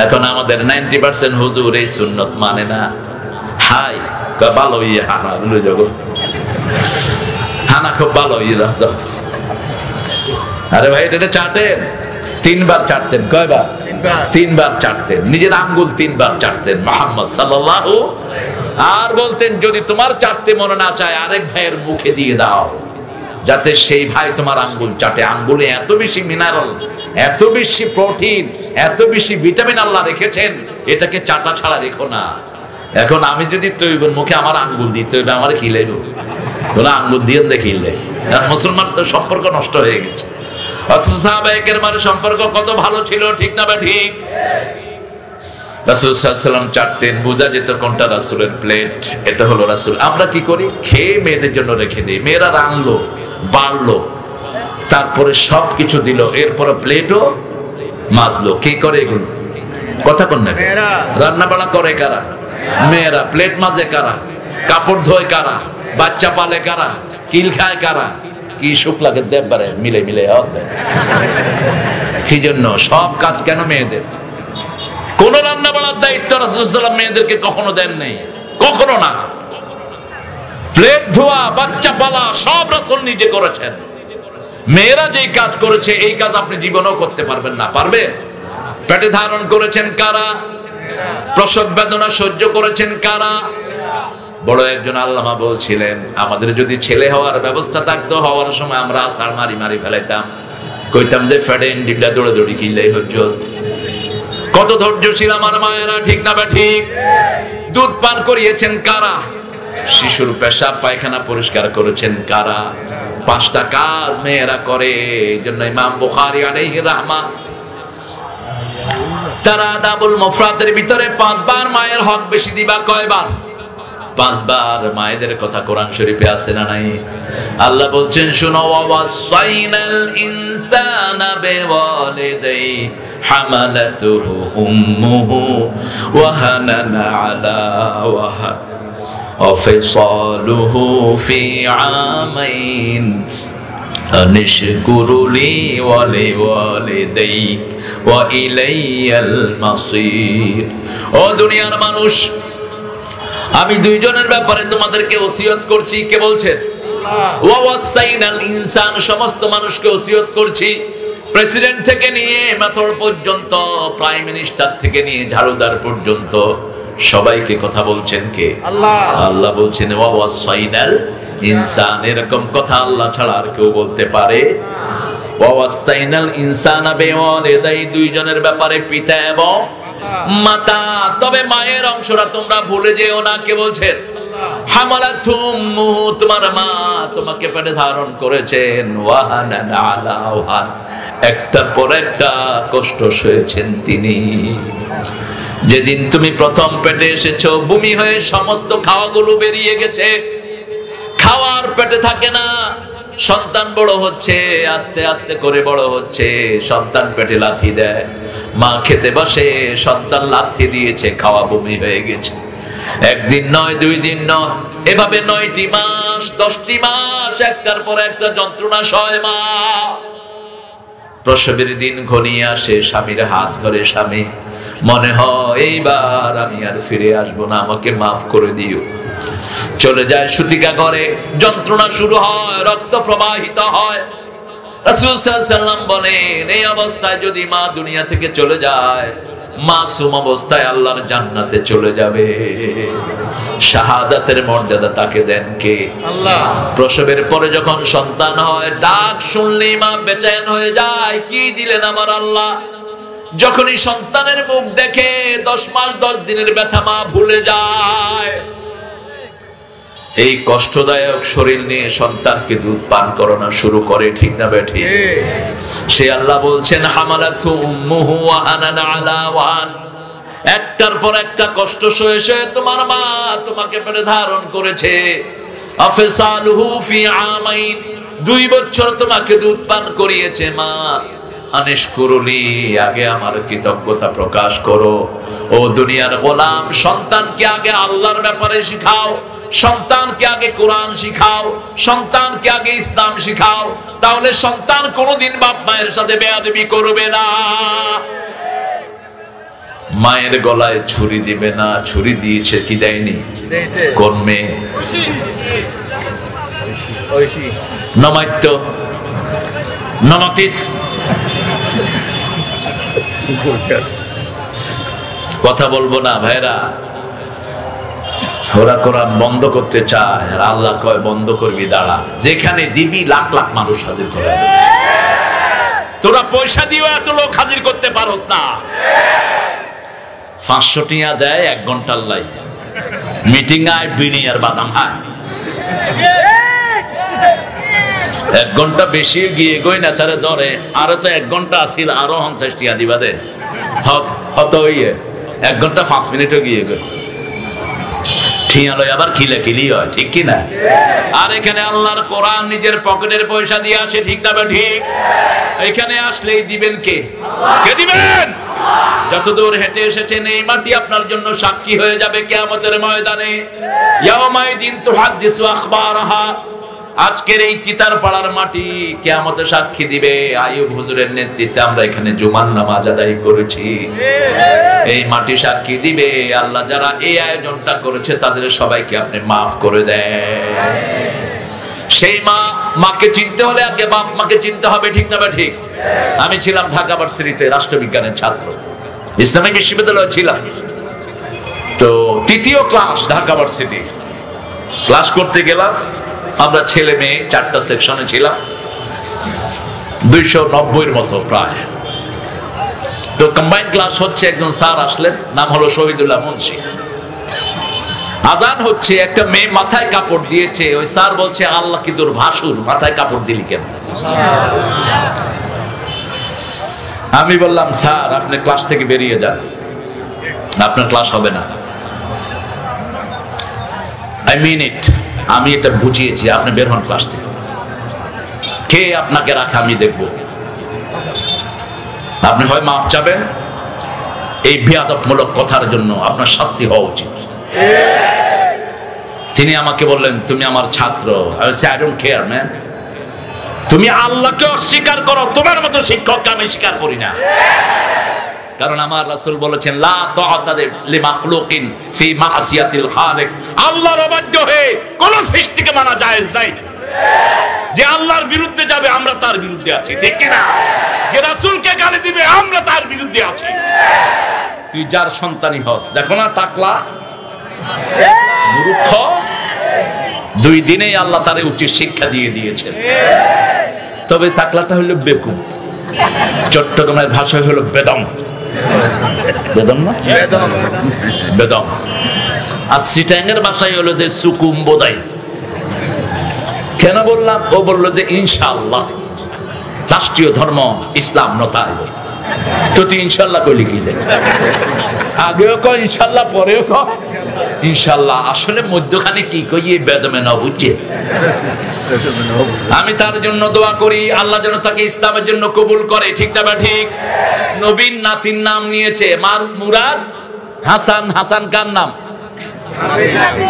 Speaker 1: এখন আমাদের 90% হুজুর এই সুন্নত মানে না। হাই ভালো ইয়ে হানা জগৎ, হানা খুব ভালো ইয়ে। আরে ভাই এটা চাটেন, 3 বার চাটতেন। কয়বার? 3 বার চাটতেন। নিজের আঙ্গুল 3 বার চাটতেন মুহাম্মদ সাল্লাল্লাহু। আর বলতেন যদি তোমার চাটতে মনে না চায় আরেক ভাইয়ের মুখে দিয়ে দাও, যাতে সেই ভাই তোমার আঙ্গুল চাটে। আঙ্গুলে এত বেশি মিনারেল, এত বেশি প্রোটিন, এত বেশি ভিটামিন আল্লাহ রেখেছেন, এটাকে চাটা ছাড়া রেখো না। এখন আমি যদি তৈবের মুখে আমার আঙ্গুল দিতে হবে, আমার কি লাগবে? তোরা আঙ্গুল দিয়ে দেখিলে, আর মুসলমান তো সম্পর্ক নষ্ট হয়ে গেছে। অথচ সাহাবায়ে মানে সম্পর্ক কত ভালো ছিল, ঠিক না বা ঠিক? রাসূল সাল্লাল্লাহু আলাইহি ওয়াসাল্লাম চাটতেন, বোঝা যেত কোনটা রাসূলের প্লেট, এটা হলো রাসূল। আমরা কি করি? খেয়ে মেয়েদের জন্য রেখে দিই। মেয়েরা রান্নলো, বাড়লো, তারপরে সবকিছু দিল, এরপরে প্লেটও মাজলো। কে করে এগুলো? কথা কন না? রান্না বাড়া করে কারা? মেয়েরা। প্লেট মাজে কারা? কাপড় ধোয় কারা? বাচ্চা পালে কারা? কিল খায় কারা? কি সুখ লাগে দেববারে মিলে মিলে হবে। কি জন্য সব কাজ কেন মেয়েদের? কোন রান্না বাড়ার দায়িত্ব রাসূল সাল্লাল্লাহু আলাইহি ওয়াসাল্লাম মেয়েদেরকে কখনো দেন নাই, কখনো না। প্লেট ধোয়া, বাচ্চা পালা সব রাসূল নিজে করেছেন। মেয়েরা যেই কাজ করেছে এই কাজ আপনি জীবনেও করতে পারবেন না। পারবেন? পেটে ধারণ করেছেন কারা? প্রসব বেদনা সহ্য করেছেন কারা? বড় একজন আল্লামা বলছিলেন, আমাদের যদি ছেলে হওয়ার ব্যবস্থা থাকতো, হওয়ার সময় আমরা আসার মারি মারি ফেলাইতাম, কইতাম যে ফেডেন ডিবলা দৌড়ে দৌড়ি কিনলেই হজ্জত। কত ধৈর্যশীল আমার মায়েরা, ঠিক না বা ঠিক? দুধ পান করিয়েছেন কারা? শিশুর পেশাব পায়খানা পরিষ্কার করেছেন কারা? 5টা কাজ মেয়েরা করে। এইজন্য ইমাম বুখারী আলাইহি রাহমাহ তার আদাবুল মুফরাদের ভিতরে 5 বার মায়ের হক বেশি দিবা। কয়বার? 5 বার। মায়েদের কথা কোরআন শরীফে আছে না নাই? আল্লাহ বলছেন শুনো, ওয়াসাইনাল ইনসানা বিওয়ালিদাই হামালাতুহু উম্মুহু ওয়াহানান আলা ওয়াহান ওয়াফিসালুহু ফি আমাইন আনিশকুরুলি ওয়া লিওয়ালিদাইক ওয়া ইলাইয়াল মাসির। ও দুনিয়ার মানুষ, আমি 2 জনের ব্যাপারে তোমাদেরকে ওসিয়ত করছি। কে বলছেন? ওয়া ওয়াসাইনাল ইনসান, সমস্ত মানুষকে ওসিয়ত করছি। প্রেসিডেন্ট থেকে নিয়ে মেথর পর্যন্ত, প্রাইম মিনিস্টার থেকে নিয়ে ঝাড়ুদার পর্যন্ত সবাইকে কথা বলছেন কে? আল্লাহ। আল্লাহ বলছেন ওয়া ওয়াসাইনাল ইনসান। এরকম কথা আল্লাহ ছাড়া আর কেউ বলতে পারে? ওয়া ওয়াসাইনাল ইনসানা বিওয়ালিদাই, 2 জনের ব্যাপারে, পিতা এবং মাতা। তবে মায়ের অংশটা তোমরা ভুলে যেও না। কে বলছেন? হামালাতহু উম্মুহু, তোমার মা তোমাকে পেটে ধারণ করেছেন, ওয়াহানান আলা ওয়াহান, একটার পর একটা কষ্ট সয়েছেন তিনি। যেদিন তুমি প্রথম পেটে এসেছো, বমি হয়ে সমস্ত খাওয়াগুলো বেরিয়ে গেছে, খাওয়ার পেটে থাকে না। সন্তান বড় হচ্ছে, আস্তে আস্তে করে বড় হচ্ছে, সন্তান পেটে লাথি দেয়, মা খেতে বসে, সন্তান লাথি দিয়েছে, খাওয়া বমি হয়ে গেছে। একদিন নয়, 2 দিন নয়, এভাবে 9টি মাস, 10টি মাস একটার পর একটা যন্ত্রণা সয় মা। প্রসবের দিন ঘনিয়ে আসে, স্বামীর হাত ধরে স্বামী, মনে হয় এইবার আমি আর ফিরে আসবো না, আমাকে মাফ করে দিও। চলে যায় সুতিকা ঘরে, যন্ত্রণা শুরু হয়, রক্ত প্রবাহিত হয়। রাসূল সাল্লাল্লাহু আলাইহি ওয়াসাল্লাম বলেন, এই অবস্থায় যদি মা দুনিয়া থেকে চলে যায়, মাসুম অবস্থায় আল্লাহর জান্নাতে চলে যাবে। শাহাদাতের মর্যাদা তাকে দেন কে? আল্লাহ। প্রসবের পরে যখন সন্তান হয়, ডাক শুনলেই মা বেচেন হয়ে যায়, কি দিলেন আমার আল্লাহ। যখনই সন্তানের মুখ দেখে 10 মাস 10 দিনের ব্যথা মা ভুলে যায়। এই কষ্টদায়ক শরীর নিয়ে সন্তানকে দুধ পান করানো শুরু করে, ঠিক না বেঠিক? সে আল্লাহ বলছেন, হামালাতহু উম্মুহু ওয়াহানান আলা ওয়াহান, একটার পর একটা কষ্ট সয়ে সয়ে তোমার মা তোমাকে পেটে ধারণ করেছে। আফসালুহু ফি আমাইন, 2 বছর তোমাকে দুধ পান করিয়েছে মা। আনিশকুরুলি, আগে আমার কৃতজ্ঞতা প্রকাশ করো। ও দুনিয়ার গোলাম, সন্তানকে আগে আল্লাহর ব্যাপারে শিখাও, সন্তানকে আগে কোরআন শিখাও, সন্তানকে আগে ইসলাম শিখাও, তাহলে সন্তান কোনোদিন বাপ মায়ের সাথে বেয়াদবি করবে না। মায়ের গলায় ছুরি দিবে না। ছুরি দিয়েছে কি দেয়নি? কোন মেয়ে? নমাইত্য নমাতিস কথা বলবো না ভাইরা। ওরা কোরআন বন্ধ করতে চায়, আর আল্লাহ কয় বন্ধ করবি, দাঁড়া, যেখানে দিবি লাখ লাখ মানুষ হাজির করে। তোরা পয়সা দিও, এত লোক হাজির করতে পারোস না। 500 টিয়া দেয় 1 ঘন্টার লাই, মিটিং আয়, বিড়ি আর বাদাম খায়। 1 ঘন্টা বেশি গিয়ে গই না তারে ধরে, আরো তো 1 ঘন্টা আসিল, আরো 50 টিয়া দিবা দে, হত হইয়ে 1 ঘন্টা 5 মিনিটও গিয়ে গই ঠিয়া লয়, আবার খিলাখিলি হয়, ঠিক কি না? আর এখানে আল্লাহর কোরআন নিজের পকেটের পয়সা দিয়ে আসে, ঠিক না ঠিক? এখানে আসলেই দিবেন কে? কে দিবেন? যতদূর হেঁটে এসেছেন, এই মাটি আপনার জন্য সাক্ষী হয়ে যাবে কিয়ামতের ময়দানে। ইয়াউমাইদিন তুহাদ্দিসু আখবারাহা, আজকের এই তিতার পাড়ার মাটি কিয়ামতে সাক্ষী দিবে। আইয়ুব হুজুরের নেতৃত্বে আমরা এখানে জুমার নামাজ আদায় করেছি, এই মাটি সাক্ষী দিবে। আল্লাহ যারা এই আয়োজনটা করেছে তাদের সবাইকে আপনি মাফ করে দেন। সেই মাকে চিনতে হলে আগে বাপ মাকে চিনতে হবে, ঠিক না ঠিক? আমি ছিলাম ঢাকা ভার্সিটিতে রাষ্ট্রবিজ্ঞানের ছাত্র, ইসলামিক বিশ্ববিদ্যালয়ে ছিলাম। তো 3য় ক্লাস ঢাকা ভার্সিটি ক্লাস করতে গেলাম। আমরা ছেলে মেয়ে 4টা সেকশনে ছিলাম, 290-এর মতো প্রায়। তো কম্বাইন্ড ক্লাস হচ্ছে, একজন স্যার আসলেন, নাম হলো শহীদুল্লাহ মুন্সি। আজান হচ্ছে, একটা মেয়ে মাথায় কাপড় দিয়েছে। ওই স্যার বলছে, আল্লাহ কি তোর ভাসুর, মাথায় কাপড় দিলি কেন? আমি বললাম, স্যার আপনি ক্লাস থেকে বেরিয়ে যান, আপনার ক্লাস হবে না। আই মিন ইট, আমি এটা বুঝিয়েছি, আপনি বের হন ক্লাস থেকে। কে আপনাকে রাখা আমি দেখব। আপনি হয় মাপ চাবেন, এই বেয়াদবমূলক কথার জন্য আপনার শাস্তি হওয়া উচিত। তিনি আমাকে বললেন, তুমি আমার ছাত্র। আই ডোন্ট কেয়ার ম্যান, তুমি আল্লাহকে অস্বীকার করো, তোমার মতো শিক্ষককে আমি স্বীকার করি না। কারণ আমার রাসূল বলেছেন, লা তাআতা লিমাখলুকিন ফি মাসিয়াতিল খালিক, আল্লাহর অবাধ্য হয়ে কোন সৃষ্টিকে মানা জায়েজ নাই। যে আল্লাহর বিরুদ্ধে যাবে, আমরা তার বিরুদ্ধে আছি, ঠিক কি না? যে রাসূলকে গালি দিবে, আমরা তার বিরুদ্ধে আছি। তুই যার সন্তানই হস, দেখো না টাকলা মূর্খ, 2 দিনেই আল্লাহ তারে উচিত শিক্ষা দিয়ে দিয়েছেন। তবে টাকলাটা হলো বেকুব, চট্টগ্রামের ভাষায় হলো বেদম। বেদম না? বেদম। আর সিটাঙ্গের ভাষায় হলো যে সুকুম বোধাই। কেন বললাম? ও বললো যে ইনশাআল্লাহ রাষ্ট্রীয় ধর্ম ইসলাম নতায়। তো তুই ইনশাআল্লাহ কইলি কি? আগেও কয় ইনশাআল্লাহ, পরেও কয় ইনশাআল্লাহ। আসলে মধ্যখানে কি কই বেদমে না বুঝছে। আমি তার জন্য দোয়া করি আল্লাহ যেন তাকে ইসলামের জন্য কবুল করে। ঠিক না বা ঠিক? নবীন নাতির নাম নিয়েছে মুরাদ হাসান। হাসান কার নাম?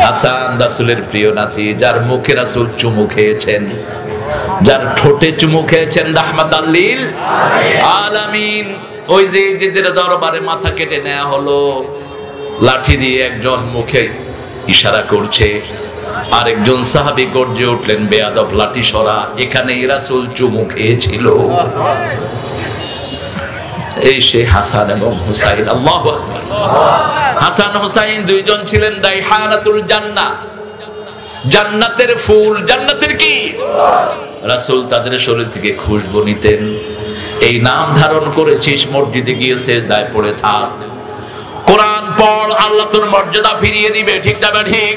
Speaker 1: হাসান রাসূলের প্রিয় নাতি, যার মুখে রাসূল চুমু খেয়েছেন, যার ঠোঁটে চুমু খেয়েছেন রাহমাতাল লিল আলামিন। ওই যে জিদের দরবারে মাথা কেটে নেওয়া হলো, লাঠি দিয়ে একজন মুখে ইশারা করছে, আরেকজন সাহাবী গর্জে উঠলেন, বেয়াদব লাঠি সরা, এখানেই রাসূল চুমু খেয়েছিল। এই সে হাসান এবং হুসাইন। আল্লাহু আকবার। হাসান হুসাইন দুইজন ছিলেন রাইহানাতুল জান্নাহ, জান্নাতের ফুল। জান্নাতের কি? রাসূল তাদের শরীর থেকে খুশবু নিতেন। এই নাম ধারণ করেছিস, মসজিদে গিয়ে সিজদায় পড়ে থাক, কোরআন পড়, আল্লাহ তোর মর্যাদা ফিরিয়ে দিবে। ঠিক না বা ঠিক?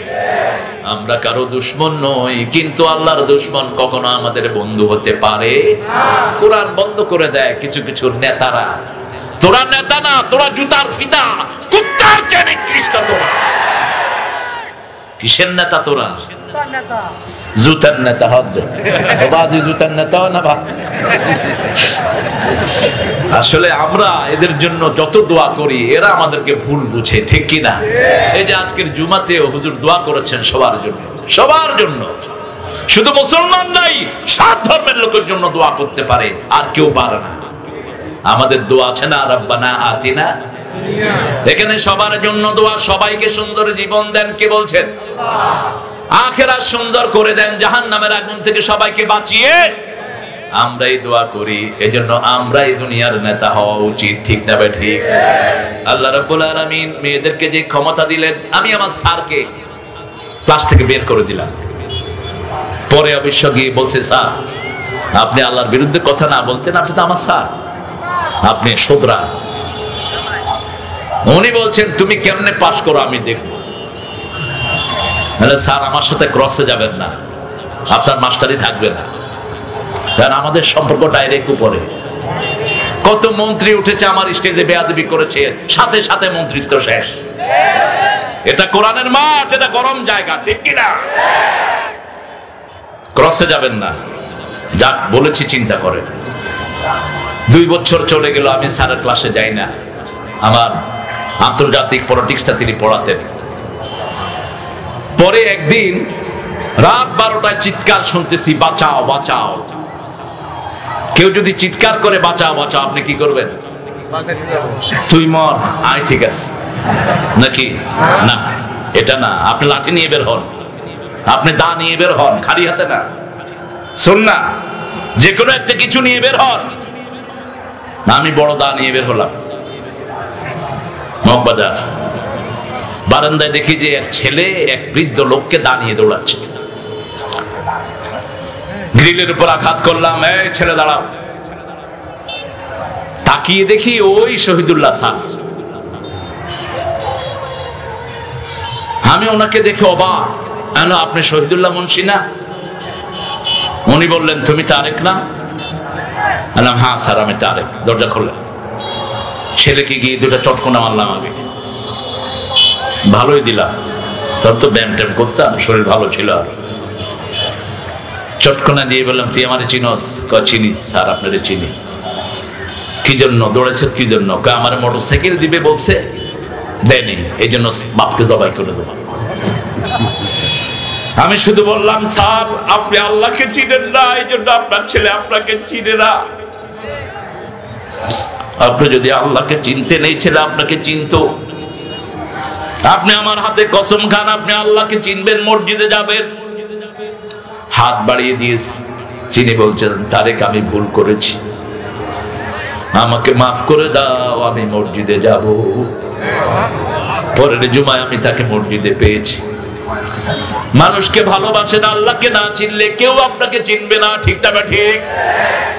Speaker 1: আমরা কারো দুশমন নই, কিন্তু আল্লাহর দুশমন কখনো আমাদের বন্ধু হতে পারে না। কোরআন বন্ধ করে দেয় কিছু কিছু নেতারা। তোরা নেতা না, তোরা জুতার ফিতা, কুত্তার চেয়ে নিকৃষ্ট তোরা। কিসের নেতা তোরা? জুতার নেতা। বাজি জুতার নেতা না বা? আসলে আমরা এদের জন্য যত দোয়া করি, এরা আমাদেরকে ভুল বুঝে। ঠিক কি না? এই যে আজকের জুমাতে হুজুর দোয়া করেছেন সবার জন্য, সবার জন্য, শুধু মুসলমান নাই, সব ধর্মের লোকের জন্য দোয়া করতে পারে, আর কেউ পারে না। আমাদের দোয়া আছে না, রব্বানা আতিনা। এখানে সবার জন্য দোয়া। সবাইকে সুন্দর জীবন দেন কে বলছেন? আখিরাত সুন্দর করে দেন, জাহান্নামের আগুন থেকে সবাইকে বাঁচিয়ে আমরাই দোয়া করি। এজন্য আমরাই দুনিয়ার নেতা হওয়া উচিত। ঠিক না বে ঠিক? আল্লাহ রাব্বুল আলামিন মেয়েদেরকে যে ক্ষমতা দিলেন, আমি আমার স্যারকে ক্লাস থেকে বের করে দিলাম। পরে অবশ্য গিয়ে বলছে, স্যার আপনি আল্লাহর বিরুদ্ধে কথা না বলতেন, আপনি তো আমার স্যার, আপনি শোধরা। উনি বলছেন তুমি কেমনে পাস করো আমি দেখব। স্যার আমার সাথে ক্রসে যাবেন না, আপনার মাস্টারই থাকবে না, কারণ আমাদের সম্পর্ক ডাইরেক্ট উপরে। কত মন্ত্রী উঠেছে আমার স্টেজে, বেয়াদবি করেছে, সাথে সাথে মন্ত্রিত্ব শেষ। এটা কোরআনের মাঠ, এটা গরম জায়গা। ঠিক কিনা? ক্রসে যাবেন না, যাক বলেছি চিন্তা করেন। 2 বছর চলে গেল, আমি স্যারের ক্লাসে যাই না। আমার আন্তর্জাতিক পলিটিক্সটা তিনি পড়াতেন। পরে একদিন রাত 12টায় চিৎকার শুনতেছি, বাঁচাও বাঁচাও। কেউ যদি চিৎকার করে বাঁচাও বাঁচাও, আপনি কি করবেন? তুই মর, আয় ঠিক আছে নাকি? না, এটা না। আপনি লাঠি নিয়ে বের হন, আপনি দা নিয়ে বের হন, খালি হাতে না। শোন না, যে কোনো একটা কিছু নিয়ে বের হন। আমি বড় দা নিয়ে বের হলাম। মগবাজার বারান্দায় দেখি যে এক ছেলে এক বৃদ্ধ লোককে দা নিয়ে দৌড়াচ্ছে। গ্রিলের উপর আঘাত করলাম, এই ছেলে দাঁড়াও। তাকিয়ে দেখি ওই শহীদুল্লাহ স্যার। আমি ওনাকে দেখে অবাক, আপনি শহীদুল্লাহ মুন্সি না? উনি বললেন তুমি তারেক না? বললাম হ্যাঁ স্যার আমি তারেক। দরজা খুললেন, ছেলেকে গিয়ে 2টা চটকনা মারলাম। আগে ভালোই দিলাম, তখন তো ব্যায়াম ট্যাম করতাম, শরীর ভালো ছিল। আর চটকনা দিয়ে বললাম তুই আমারে চিনস? চিনি স্যার, আপনারে চিনি। কি জন্য দৌড়েছে? কি জন্য? আমার মোটরসাইকেল দিবে বলছে, দেয়নি, এই জন্য বাপকে জবাই করে দেবো। আমি শুধু বললাম স্যার আপনি আল্লাহকে চিনেন না, এই জন্য আপনার ছেলে আপনাকে চিনে না। আপনি যদি আল্লাহকে চিনতেন, এই ছেলে আপনাকে চিনতো। আপনি আমার হাতে কসম খান, আপনি আল্লাহকে চিনবেন, মসজিদে যাবেন। হাত বাড়িয়ে দিয়েছে। চিনি বলছেন তারেক আমি ভুল করেছি, আমাকে মাফ করে দাও, আমি মসজিদে যাব। পরের জুমায় আমি তাকে মসজিদে পেয়েছি। মানুষকে ভালোবাসেন, আল্লাহকে না চিনলে কেউ আপনাকে চিনবে না। ঠিক না ঠিক?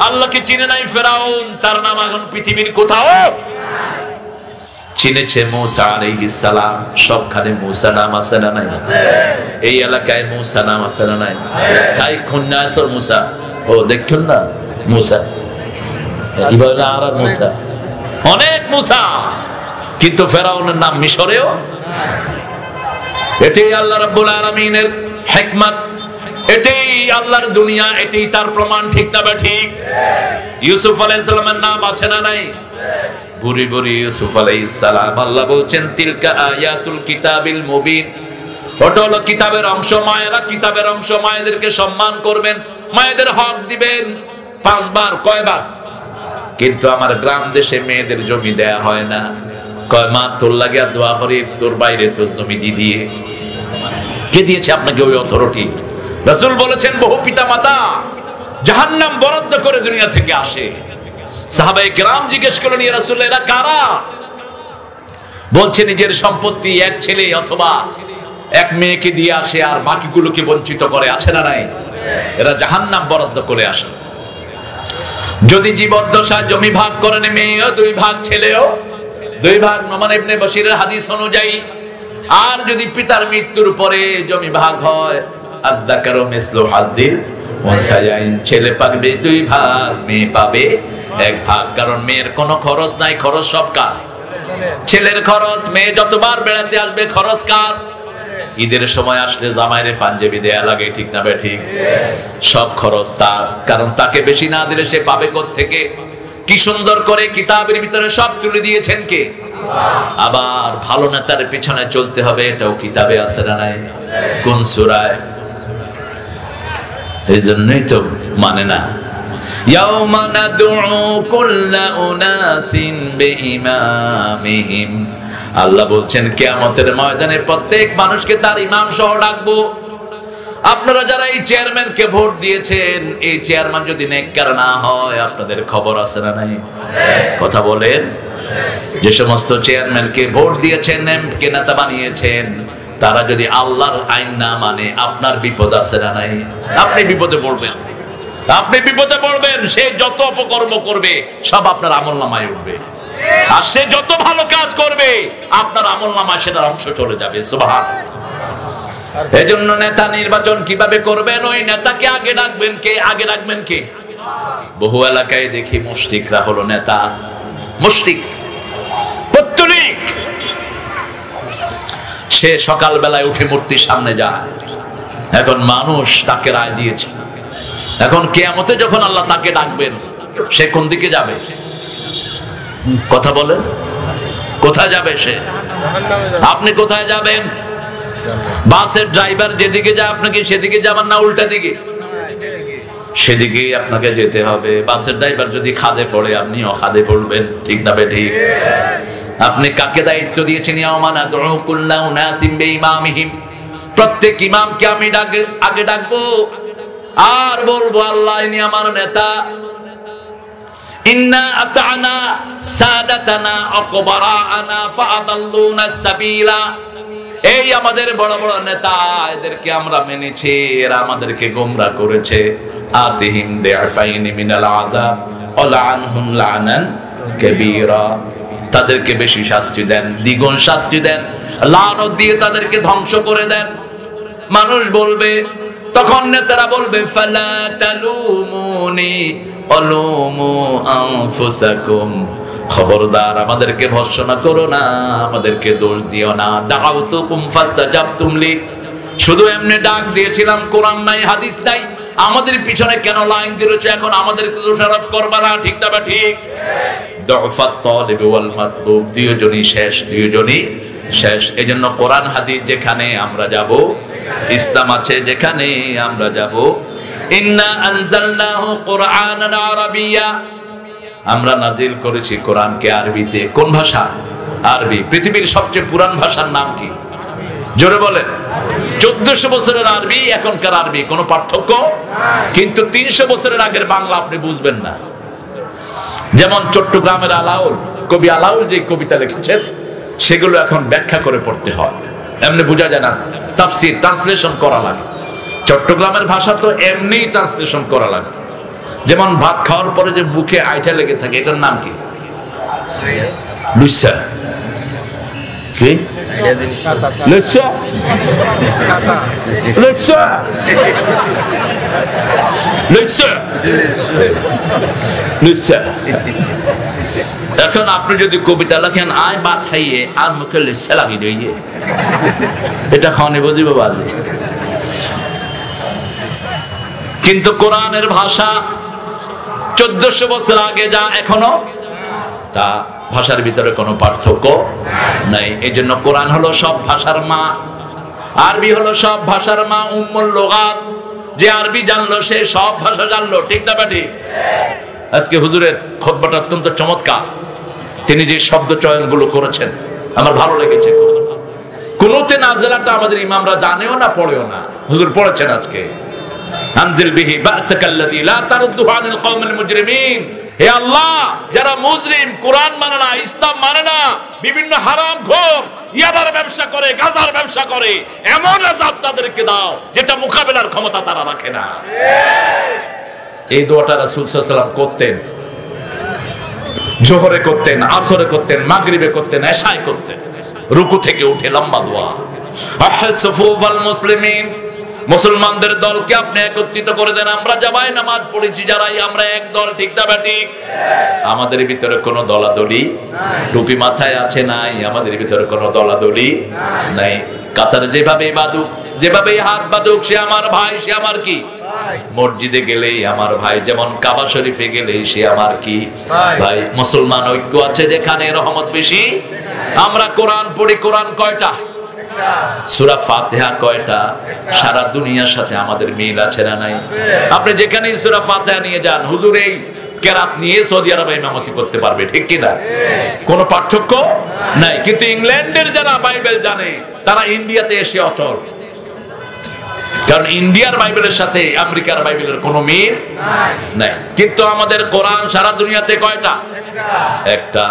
Speaker 1: আল্লাহকে চিনে নাই ফেরাউন, তার নাম এখন পৃথিবীর কোথাও চিনেছে মুসা আলাইহিস সালাম, সবখানে মুসা নাম আছে না নাই? এই এলাকায় মুসা নাম আছে না নাই? সাইখুন নাসর মুসা, ও দেখুন না মুসা, ইবনে আর মুসা, অনেক মুসা, কিন্তু ফেরাউনের নাম মিশরেও। এটাই আল্লাহ রাব্বুল আলামিনের হিকমত, এটাই আল্লাহর দুনিয়া, এটাই তার প্রমাণ, ঠিক না ঠিক? ইউসুফ আলাইহিস সালামের নাম আছে না নাই? বুড়ি বুড়ি ইউসুফ আলাইহিস সালাম, আল্লাহ বলছেন তিলকা আয়াতুল কিতাবিল মুবিন, ওটা হলো কিতাবের অংশ। মায়েরা কিতাবের অংশ, মায়েদেরকে সম্মান করবেন, মায়েদের হক দিবেন 5 বার। কয়বার? কিন্তু আমার গ্রাম দেশে মেয়েদের জমি দেয়া হয় না। কয় মা তোর লাগে দোয়া করি, তোর বাইরে তোর জমি দিয়ে। কে দিয়েছে আপনাকে ওই অথরিটি? রাসূল বলেছেন বহু পিতা মাতা জাহান্নাম বরাদ্দ করে দুনিয়া থেকে আসে। সাহাবায়ে কেরাম জিজ্ঞেস করলেন, ইয়া রাসূল এরা কারা? বলছে নিজের সম্পত্তি এক ছেলে অথবা এক মেয়েকে দিয়ে আসে আর বাকিগুলোকে বঞ্চিত করে, আছে না নাই? এরা জাহান্নাম বরাদ্দ করে আসে। যদি জীবদ্দশায় জমি ভাগ করেন, মেয়েও 2 ভাগ, ছেলেও 2 ভাগ, নোমান ইবনে বশিরের হাদিস অনুযায়ী। আর যদি পিতার মৃত্যুর পরে জমি ভাগ হয়, আযযাকারু মিসলু হাযযিল উনসায়াইন, ছেলে পাবে 2 ভাগ, মেয়ে পাবে 1 ভাগ। কারণ মেয়ের কোনো খরচ নাই, খরচ সব কার? ছেলের খরচ। মেয়ে যতবার বেড়াতে আসবে খরচ কার? ঈদের সময় আসলে জামাইরে পাঞ্জাবি দেয়া লাগে, ঠিক না ঠিক? সব খরচ তার, কারণ তাকে বেশি না দিলে সে পাবে কোত্থেকে? কি সুন্দর করে কিতাবের ভিতরে সব তুলে দিয়েছেন কে? আবার ভালো নেতার পিছনে চলতে হবে, এটাও কিতাবে আছে না নাই? কোন সূরায়? এই জন্যই তো মানে না। ইয়াউমা নাদউ কুল্লা উনাসিন বিইমামিহিম, আল্লাহ বলছেন কিয়ামতের ময়দানে প্রত্যেক মানুষকে তার ইমাম সহ ডাকবো। আপনারা যারা এই চেয়ারম্যানকে ভোট দিয়েছেন, এই চেয়ারম্যান যদি নেককার না হয়, আপনাদের খবর আছে না নাই? কথা বলেন। যে সমস্ত চেয়ারম্যানকে ভোট দিয়েছেন, এমকে নেতা বানিয়েছেন, তারা যদি আল্লাহর আইন না মানে, আপনার বিপদ আছে না নাই? আপনি বিপদে পড়বেন, আপনি বিপদে পড়বেন। সে যত অপকর্ম করবে সব আপনার আমলনামায় উঠবে, আর সে যত ভালো কাজ করবে আপনার আমলনামায় সেটার অংশ চলে যাবে। সুবহানাল্লাহ। এজন্য নেতা নির্বাচন কিভাবে করবেন? ওই নেতাকে আগে ডাকবেন কে? আগে ডাকবেন কে? বহু এলাকায় দেখি মুশরিকরা হলো নেতা, মুশরিক পত্তলিক। সে সকাল বেলায় উঠে মূর্তির সামনে যায়। এখন মানুষ তাকে রায় দিয়েছে, এখন কিয়ামতে যখন আল্লাহ তাকে ডাকবেন, সে কোন দিকে যাবে? কথা বলেন, কোথায় যাবে সে? আপনি কোথায় যাবেন? বাসের ড্রাইভার যেদিকে যায় আপনাকে সেদিকে যাবেন না উল্টা দিকে? সেদিকেই আপনাকে যেতে হবে। বাসের ড্রাইভার যদি খাদে পড়ে, আপনিও খাদে পড়বেন, ঠিক না ঠিক? আপনি কাকে দায়িত্ব দিয়েছেন? ইয়াউমা নাদউ কুল্লা উনাসিন বিইমামিহিম, প্রত্যেক ইমামকে আমি আগে ডাকবো আর বলবো আল্লাহ ইনি আমার নেতা। ইন্না আতানা সাদাতানা আকবারানা ফাআদাল্লুনা সাবিলা, এই আমাদের বড় বড় নেতা, এদেরকে আমরা মেনেছি, এরা আমাদেরকে গোমরা করেছে। আতিহিম দিআফাইনি মিনাল আযাব ওয়ালআনহুম লানান কাবীরা, তাদেরকে বেশি শাস্তি দেন, দ্বিগুণ শাস্তি দেন, লানত দিয়ে তাদেরকে ধ্বংস করে দেন। মানুষ বলবে, তখন নেতারা বলবে ফালা তালুমুনি অলুমু আনফুসাকুম, খবরদার আমাদেরকে ভর্ৎসনা করো না, আমাদেরকে দোষ দিও না। দাআউতুকুম ফাস্তাজাবতুম লি, শুধু এমনি ডাক দিয়েছিলাম, কোরআন নাই হাদিস নাই, আমাদের পিছনে কেন লাইন দিয়েছো? এখন আমাদেরকে দোষারোপ করবা না, ঠিক না ঠিক? দুফাত তালিব ওয়াল মাতলুব, দুইজনই শেষ, দুইজনই শেষ। এজন্য কোরআন হাদিস যেখানে আমরা যাব, ইসলাম আছে যেখানে আমরা যাব। ইন্না আনজালনাহু কুরআনান আরাবিয়্যা, আমরা নাজিল করেছি কোরআনকে আরবিতে। কোন ভাষা? আরবি। পৃথিবীর সবচেয়ে পুরান ভাষার নাম কি? জোরে বলেন। 1400 বছরের আরবি, এখনকার আরবি কোনো পার্থক্য? কিন্তু 300 বছরের আগের বাংলা আপনি বুঝবেন না। যেমন চট্টগ্রামের আলাউল, কবি আলাউল যে কবিতা লিখেছেন, সেগুলো এখন ব্যাখ্যা করে পড়তে হয়, এমনি বোঝা যায় না, তাফসীর ট্রান্সলেশন করা লাগে। চট্টগ্রামের ভাষা তো এমনি ট্রান্সলেশন করা লাগে। যেমন ভাত খাওয়ার পরে যে বুকে আইটা লেগে থাকে, এটার নাম কি? লুচ্ছা। কি লস্যা লস্যা লস্যা লস্যা। এখন আপনি যদি কবিতা লেখেন আয় ভাত খাইয়ে আর মুখে লস্যা লাগিয়ে দিয়ে এটা খাওয়ানি বুঝিব বাজে। কিন্তু কোরআনের ভাষা 1400 বছর আগে যা এখনো তা ভাষার ভিতরে কোনো পার্থক্য নাই। এই জন্য কোরআন হলো সব ভাষার মা, আরবি হলো সব ভাষার মা, উম্মুল লুগাত। যে আরবি জানলো সে সব ভাষা জানলো, ঠিক না ব্যাটি? আজকে হুজুরের খুতবাটা অত্যন্ত চমৎকার, তিনি যে শব্দ চয়নগুলো করেছেন আমার ভালো লেগেছে। কুনুতে নাজিলাটা আমাদের ইমামরা জানেও না, পড়েও না, হুজুর পড়েছেন আজকে। আনজিল বিহি বাসাকাল্লাযী লা তারুদ্দুহু আনিল কওমিল মুজরিমিন। হে আল্লাহ, যারা মুজরিম, কোরআন মানে না, ইসলাম মানে না, বিভিন্ন হারাম ঘোর ইয়াবার ব্যবসা করে, গাজার ব্যবসা করে, এমন আযাব তাদেরকে দাও যেটা মোকাবেলার ক্ষমতা তারা রাখে না। এই দোয়াটা রাসূল সাল্লাল্লাহু আলাইহি ওয়াসাল্লাম করতেন, জোহরে করতেন, আসরে করতেন, মাগরিবে করতেন, এশায় করতেন। রুকু থেকে উঠে লম্বা দোয়া। আহসাফুল মুসলিমিন, মুসলমানদের দলকে আপনি একত্রিত করে দেন। আমরা জামায় নামাজ পড়েছি যারাই, আমরা এক দল, ঠিক না ব্যাটি? আমাদের ভিতরে কোনো দলাদলি, টুপি মাথায় আছে নাই, আমাদের ভিতরে কোনো দলাদলি নাই। কাতারে যেভাবে বাদুক, যেভাবে হাত বাদুক, সে আমার ভাই, সে আমার কি? মসজিদে গেলেই আমার ভাই, যেমন কাবা শরীফে গেলেই সে আমার কি ভাই। মুসলমান ঐক্য আছে যেখানে রহমত বেশি। আমরা কোরআন পড়ি, কোরআন কয়টা? সূরা ফাতিহা কয়টা? সারা দুনিয়ার সাথে আমাদের মিল আছে না নাই? আপনি যেখানেই সূরা ফাতিহা নিয়ে যান, হুজুর এই কেরাত নিয়ে সৌদি আরবে ইমামতি করতে পারবে, ঠিক কি না? কোনো পার্থক্য নাই। কিন্তু ইংল্যান্ডের যারা বাইবেল জানে তারা ইন্ডিয়াতে এসে অচল, কারণ ইন্ডিয়ার বাইবেলের সাথে আমেরিকার বাইবেলের কোনো মিল নাই। কিন্তু আমাদের কোরআন সারা দুনিয়াতে কয়টা? একটা।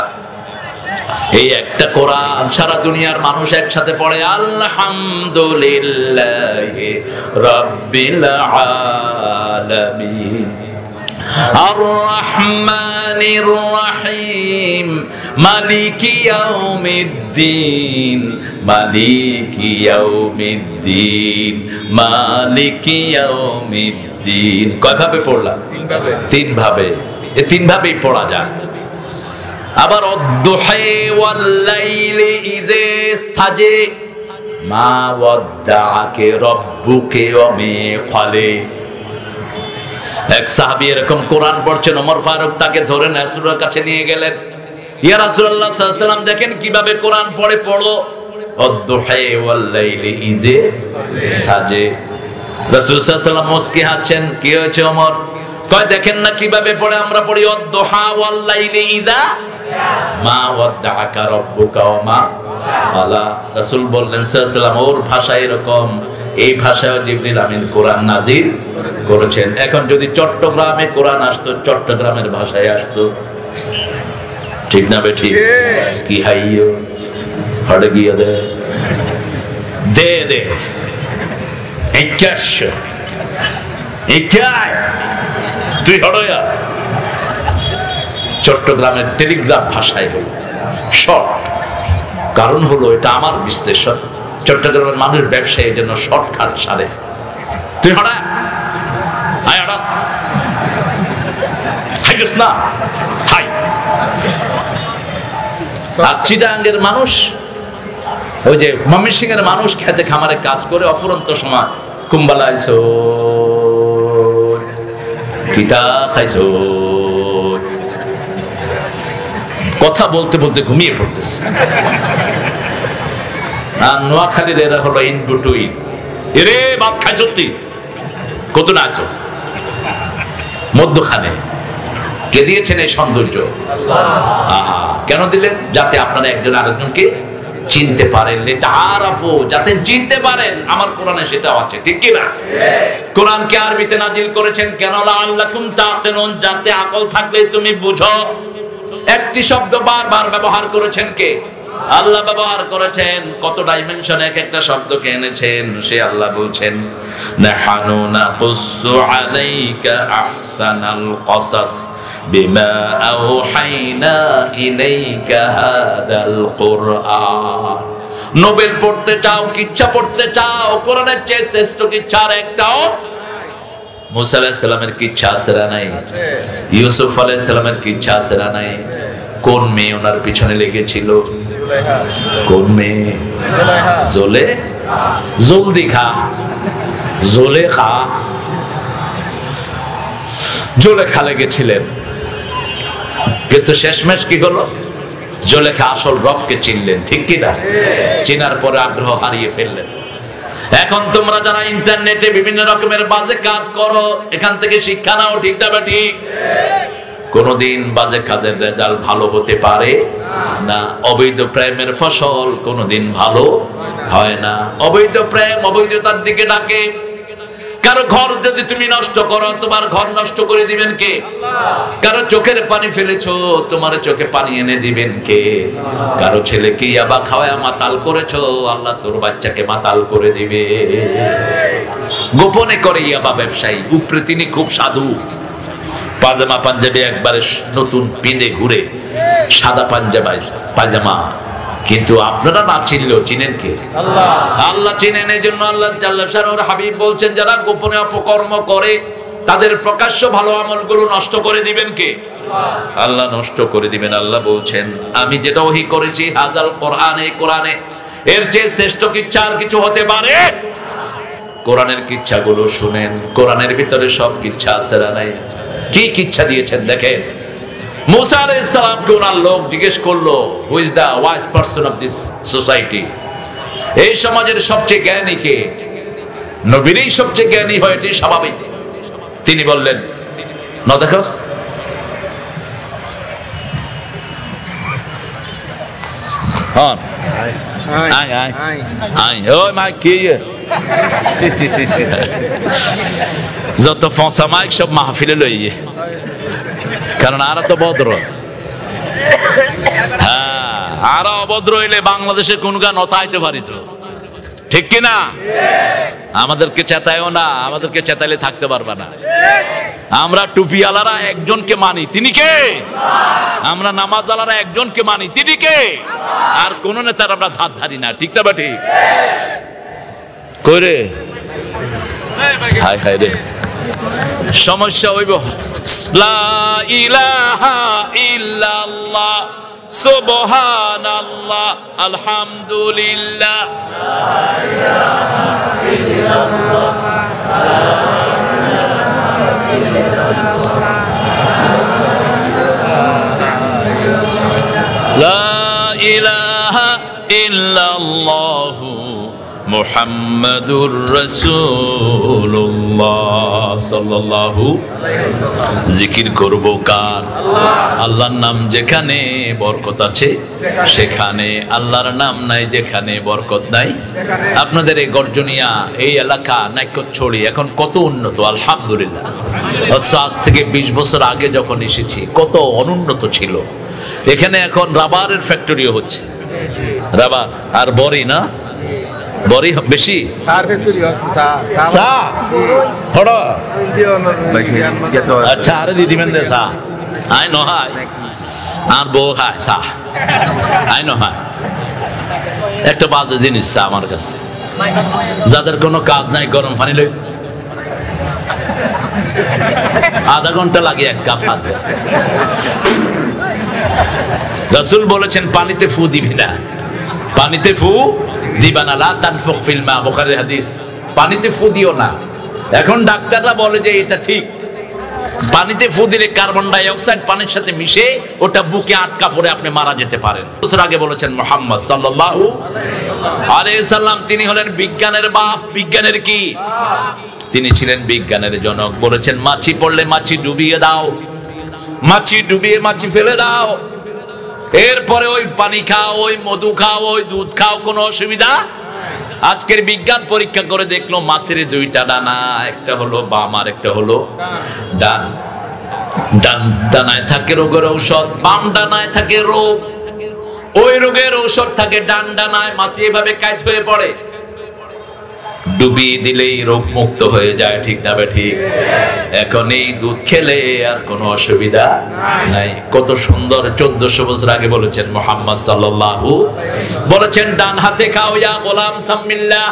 Speaker 1: এই একটা কোরআন সারা দুনিয়ার মানুষ একসাথে পড়ে আলহামদুলিল্লাহি রাব্বিল আলামিন আর রহমানির রহিম মালিকি ইয়াউমিদ্দিন মালিকি ইয়াউমিদ্দিন মালিকি ইয়াউমিদ্দিন। কয়ভাবে পড়লাম? তিন ভাবে। এই তিন ভাবেই পড়া যায়। আবার অদ্দুহাই ওয়াল লাইলি ইযা সাজে মা ওয়াদ্দাআকে রাব্বুকে ওয়া মা ক্বালে। এক সাহাবী এরকম কোরআন পড়ছেন, ওমর ফারুক তাকে ধরে রাসূলের কাছে নিয়ে গেলেন। ইয়া রাসূলুল্লাহ সাল্লাল্লাহু আলাইহি ওয়াসাল্লাম, দেখেন কিভাবে কোরআন পড়ে, পড়ো অদ্দুহাই ওয়াল লাইলি ইযা সাজে। রাসূল সাল্লাল্লাহু আলাইহি ওয়াসাল্লাম মুস্কি হাসছেন। কি হয়েছে ওমর? কয় দেখেন না কিভাবে পড়ে, আমরা পড়ি অদ্দুহা ওয়াল লাইলি ইযা মা ওয়াদ্দাআকা রাব্বুকা ওয়া মা ক্বালা। রাসূল বললেন সাল্লাল্লাহু আলাইহি ওয়াসাল্লাম, ওর ভাষা এরকম, এই ভাষায় জিবরিল আমিন কোরআন নাজিল করেছেন। এখন যদি চট্টগ্রামে কোরআন আসতো, চট্টগ্রামের ভাষায় আসতো, ঠিক না বেঠি? কি হাইয়ো হড় গিয়ে দে দে দে এই ক্যাশ এই ক্যায় তুই হড়য়া। চট্টগ্রামের টেলিগ্রাফ ভাষায় হলো শর্ট। কারণ হলো, এটা আমার বিশ্লেষণ, চট্টগ্রামের মানুষ ব্যবসায়ী জন্য শর্টকাট সারে। তুই হড়া হাই হড়া হাই না হাই। আর চিটাঙ্গের মানুষ, ওই যে ময়মনসিংহ এর মানুষ খেতে খামারে কাজ করে অফুরন্ত সময় কুম্বালাইছো কিতা খাইছো, কথা বলতে বলতে ঘুমিয়ে পড়তেছে। আর নোয়াখালীর এরা হলো ইন বিটুইন, এরে ভাত খাই সত্যি কত না আছো মধ্যখানে। কে দিয়েছেন এই সৌন্দর্য? আহা, কেন দিলেন? যাতে আপনারা একজন আরেকজনকে চিনতে পারেন, যাতে চিনতে পারেন। আমার কোরআনে সেটাও আছে, ঠিক কি না? কোরআনকে আরবিতে নাজিল করেছেন কেন? লাআল্লাকুম তাকিলুন, যাতে আকল থাকলে তুমি বুঝো। একটি শব্দ বারবার ব্যবহার করেছেন কে? আল্লাহ ব্যবহার করেছেন। কত ডাইমেনশনে এক একটা শব্দকে এনেছেন, সে আল্লাহ বলছেন নাহানু নাকুসু আলাইকা আহসানাল কসাস বিমা আওহাইনা ইলাইকা হাদাল কুরআন। নোবেল পড়তে চাও, কিচ্ছা পড়তে চাও, কোরআনের চেয়ে শ্রেষ্ঠ কিচ্ছা আর একটাও। মুসা আলাইহিস সালামের কিচ্ছা আছে না নাই? ইউসুফ আলাইহিস সালামের কিচ্ছা আছে না নাই? কোন মেয়ে ওনার পিছনে লেগেছিল? কোন মেয়ে? জোলেখা লেগেছিলেন। কিন্তু শেষমেশ কি হলো? জোলেখা আসল রবকে চিনলেন, ঠিক কিনা? চিনার পরে আগ্রহ হারিয়ে ফেললেন। এখন তোমরা যারা ইন্টারনেটে বিভিন্ন রকমের বাজে কাজ করো, এখান থেকে শিক্ষা নাও, ঠিক না ঠিক? কোনদিন বাজে কাজের রেজাল্ট ভালো হতে পারে না। অবৈধ প্রেমের ফসল কোনদিন ভালো হয় না। অবৈধ প্রেম অবৈধতার দিকে ডাকে। কারো ঘর যদি তুমি নষ্ট করো, তোমার ঘর নষ্ট করে দিবেন কে? কারো চোখের পানি ফেলেছো, তোমার চোখে পানি এনে দিবেন কে? কারো ছেলেকে ইয়াবা খাওয়ায় মাতাল করেছো, আল্লাহ তোর বাচ্চাকে মাতাল করে দিবে। গোপনে করে ইয়াবা ব্যবসায়ী, উপরে তিনি খুব সাধু, পাজামা পাঞ্জাবি একবারে নতুন পিঁধে ঘুরে, সাদা পাজামা। কিন্তু আপনারা না চিনলেও চিনেন কে? আল্লাহ চিনেন। এই জন্য আল্লাহ জাল্লাহর হাবিব বলছেন, যারা গোপনে অপকর্ম করে তাদের প্রকাশ্য ভালো আমলগুলো নষ্ট করে দিবেন কে? আল্লাহ নষ্ট করে দিবেন। আল্লাহ বলছেন, আমি যেটা ওহী করেছি হাজাল কোরআনে, এর চেয়ে শ্রেষ্ঠ কিচ্ছা আর কিছু হতে পারে? কোরআনের কিচ্ছাগুলো শুনেন। কোরআনের ভিতরে সব কিচ্ছা আছে না নাই? কি কিচ্ছা দিয়েছেন দেখেন। মুসা আলাইহিস সালামকে ওনার লোক জিজ্ঞেস করলো, who is the wise person of this society? এই সমাজের সবচেয়ে জ্ঞানী কে? নবীরই সবচেয়ে জ্ঞানী হয়, এটি স্বাভাবিক। তিনি বললেন, না দেখোস হন যত ফসা মাইক সব মাহফিলে লইয়ে, কারণ আরা তো ভদ্র। হ্যাঁ, আরা অভদ্র হইলে বাংলাদেশে কোন গান অতাইতে পারি তো, ঠিক কিনা? আমাদেরকে চেতায়ও না, আমাদেরকে চেতাইলে থাকতে পারবা না। আমরা টুপিওয়ালারা একজনকে মানি, তিনি কে? আমরা নামাজওয়ালারা একজনকে মানি, তিনি কে? আর কোন নেতার আমরা ধার ধারি না, ঠিক না বা ঠিক? কই রে, হাই হাই রে, সমস্যা হইব। লা ইলাহা ইল্লাল্লাহ সুবহানাল্লাহ আলহামদুলিল্লাহ। লা ইলাহা ইল্লাল্লাহ মুহাম্মাদুর রাসূলুল্লাহ সাল্লাল্লাহু। জিকির করব কার? আল্লাহর নাম যেখানে বরকত আছে সেখানে, আল্লাহর নাম নাই যেখানে বরকত নাই। আপনাদের এই গর্জনিয়া এই এলাকা নাইকছড়ি এখন কত উন্নত, আলহামদুলিল্লাহ। অথচ আজ থেকে 20 বছর আগে যখন এসেছি কত অনুন্নত ছিল। এখানে এখন রাবারের ফ্যাক্টরিও হচ্ছে, রাবার আর বড়ি না, বড়ি বেশি। আচ্ছা, আরে দিদি মেন দে সা আই ন হাই আর বউ হাই সা আই ন হাই। একটা বাজে জিনিস চা আমার কাছে, যাদের কোনো কাজ নাই গরম পানি লই আধা ঘন্টা লাগে এক কাপ হাত। রাসূল বলেছেন পানিতে ফু দিবি না, পানিতে ফু দিবা না। লা তানফুক ফিল মা, বুখারীর হাদিস। পানিতে ফু দিও না। এখন ডাক্তাররা বলে যে এটা ঠিক, পানিতে ফু দিলে কার্বন ডাই অক্সাইড পানির সাথে মিশে ওটা বুকে আটকা পড়ে আপনি মারা যেতে পারেন। বছর আগে বলেছেন মুহাম্মদ সাল্লাল্লাহু আলাইহি সাল্লাম, তিনি হলেন বিজ্ঞানের বাপ। বিজ্ঞানের কি? তিনি ছিলেন বিজ্ঞানের জনক। বলেছেন মাছি পড়লে মাছি ডুবিয়ে দাও, মাছি ডুবিয়ে মাছি ফেলে দাও, এরপরে ওই পানি খাও, ওই মধু খাও, ওই দুধ খাও, কোনো অসুবিধা। আজকের বিজ্ঞান পরীক্ষা করে দেখলো মাছের 2টা ডানা, একটা হলো বাম আর একটা হলো ডান। ডান ডানায় থাকে রোগের ঔষধ, বাম ডানায় থাকে রোগ। ওই রোগের ঔষধ থাকে ডান ডানায়। মাছি এভাবে কাইত হয়ে পড়ে। ডুবিয়ে দিলেই রোগ মুক্ত হয়ে যায়, ঠিক না ঠিক? এখন এই দুধ খেলে আর কোনো অসুবিধা নাই। কত সুন্দর 1400 বছর আগে বলেছেন মুহাম্মদ সাল্লাল্লাহু, বলেছেন ডান হাতে খাও ইয়া গোলাম সাম্মিল্লাহ।